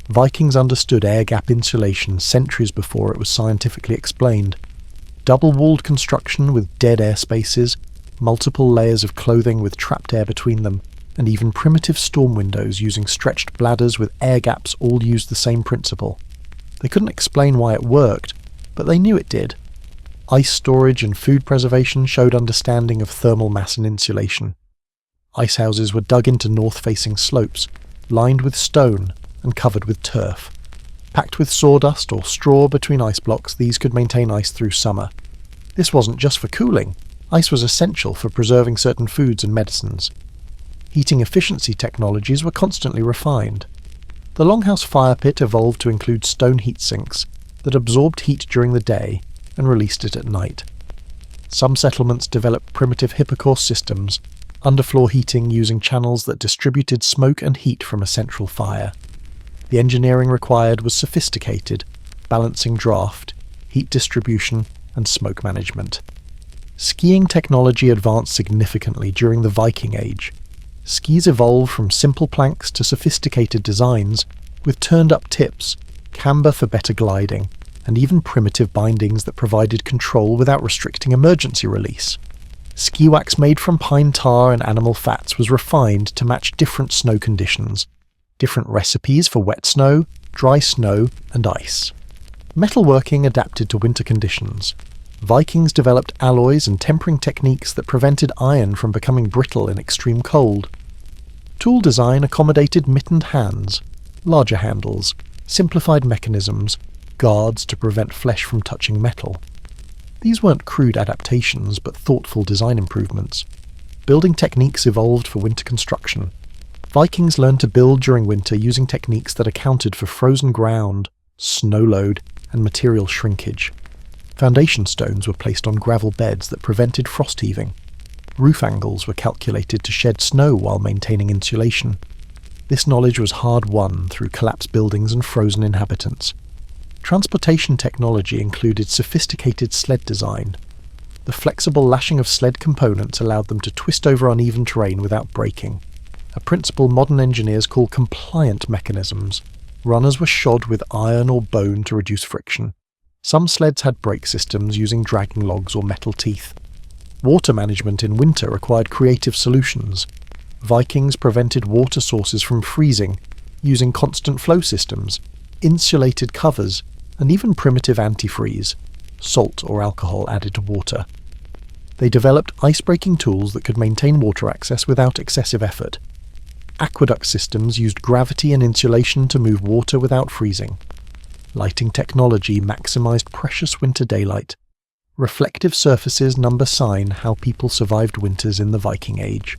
Vikings understood air gap insulation centuries before it was scientifically explained. Double-walled construction with dead air spaces, multiple layers of clothing with trapped air between them, and even primitive storm windows using stretched bladders with air gaps all used the same principle. They couldn't explain why it worked, but they knew it did. Ice storage and food preservation showed understanding of thermal mass and insulation. Ice houses were dug into north-facing slopes, lined with stone and covered with turf. Packed with sawdust or straw between ice blocks, these could maintain ice through summer. This wasn't just for cooling. Ice was essential for preserving certain foods and medicines. Heating efficiency technologies were constantly refined. The longhouse fire pit evolved to include stone heat sinks that absorbed heat during the day and released it at night. Some settlements developed primitive hypocaust systems, underfloor heating using channels that distributed smoke and heat from a central fire. The engineering required was sophisticated, balancing draft, heat distribution, and smoke management. Skiing technology advanced significantly during the Viking Age. Skis evolved from simple planks to sophisticated designs, with turned-up tips, camber for better gliding, and even primitive bindings that provided control without restricting emergency release. Ski wax made from pine tar and animal fats was refined to match different snow conditions, different recipes for wet snow, dry snow, and ice. Metalworking adapted to winter conditions. Vikings developed alloys and tempering techniques that prevented iron from becoming brittle in extreme cold. Tool design accommodated mittened hands, larger handles, simplified mechanisms, guards to prevent flesh from touching metal. These weren't crude adaptations, but thoughtful design improvements. Building techniques evolved for winter construction. Vikings learned to build during winter using techniques that accounted for frozen ground, snow load, and material shrinkage. Foundation stones were placed on gravel beds that prevented frost heaving. Roof angles were calculated to shed snow while maintaining insulation. This knowledge was hard-won through collapsed buildings and frozen inhabitants. Transportation technology included sophisticated sled design. The flexible lashing of sled components allowed them to twist over uneven terrain without breaking, a principle modern engineers call compliant mechanisms. Runners were shod with iron or bone to reduce friction. Some sleds had brake systems using dragging logs or metal teeth. Water management in winter required creative solutions. Vikings prevented water sources from freezing, using constant flow systems, insulated covers, and even primitive antifreeze, salt or alcohol added to water. They developed ice-breaking tools that could maintain water access without excessive effort. Aqueduct systems used gravity and insulation to move water without freezing. Lighting technology maximized precious winter daylight. Reflective surfaces number sign how people survived winters in the Viking Age.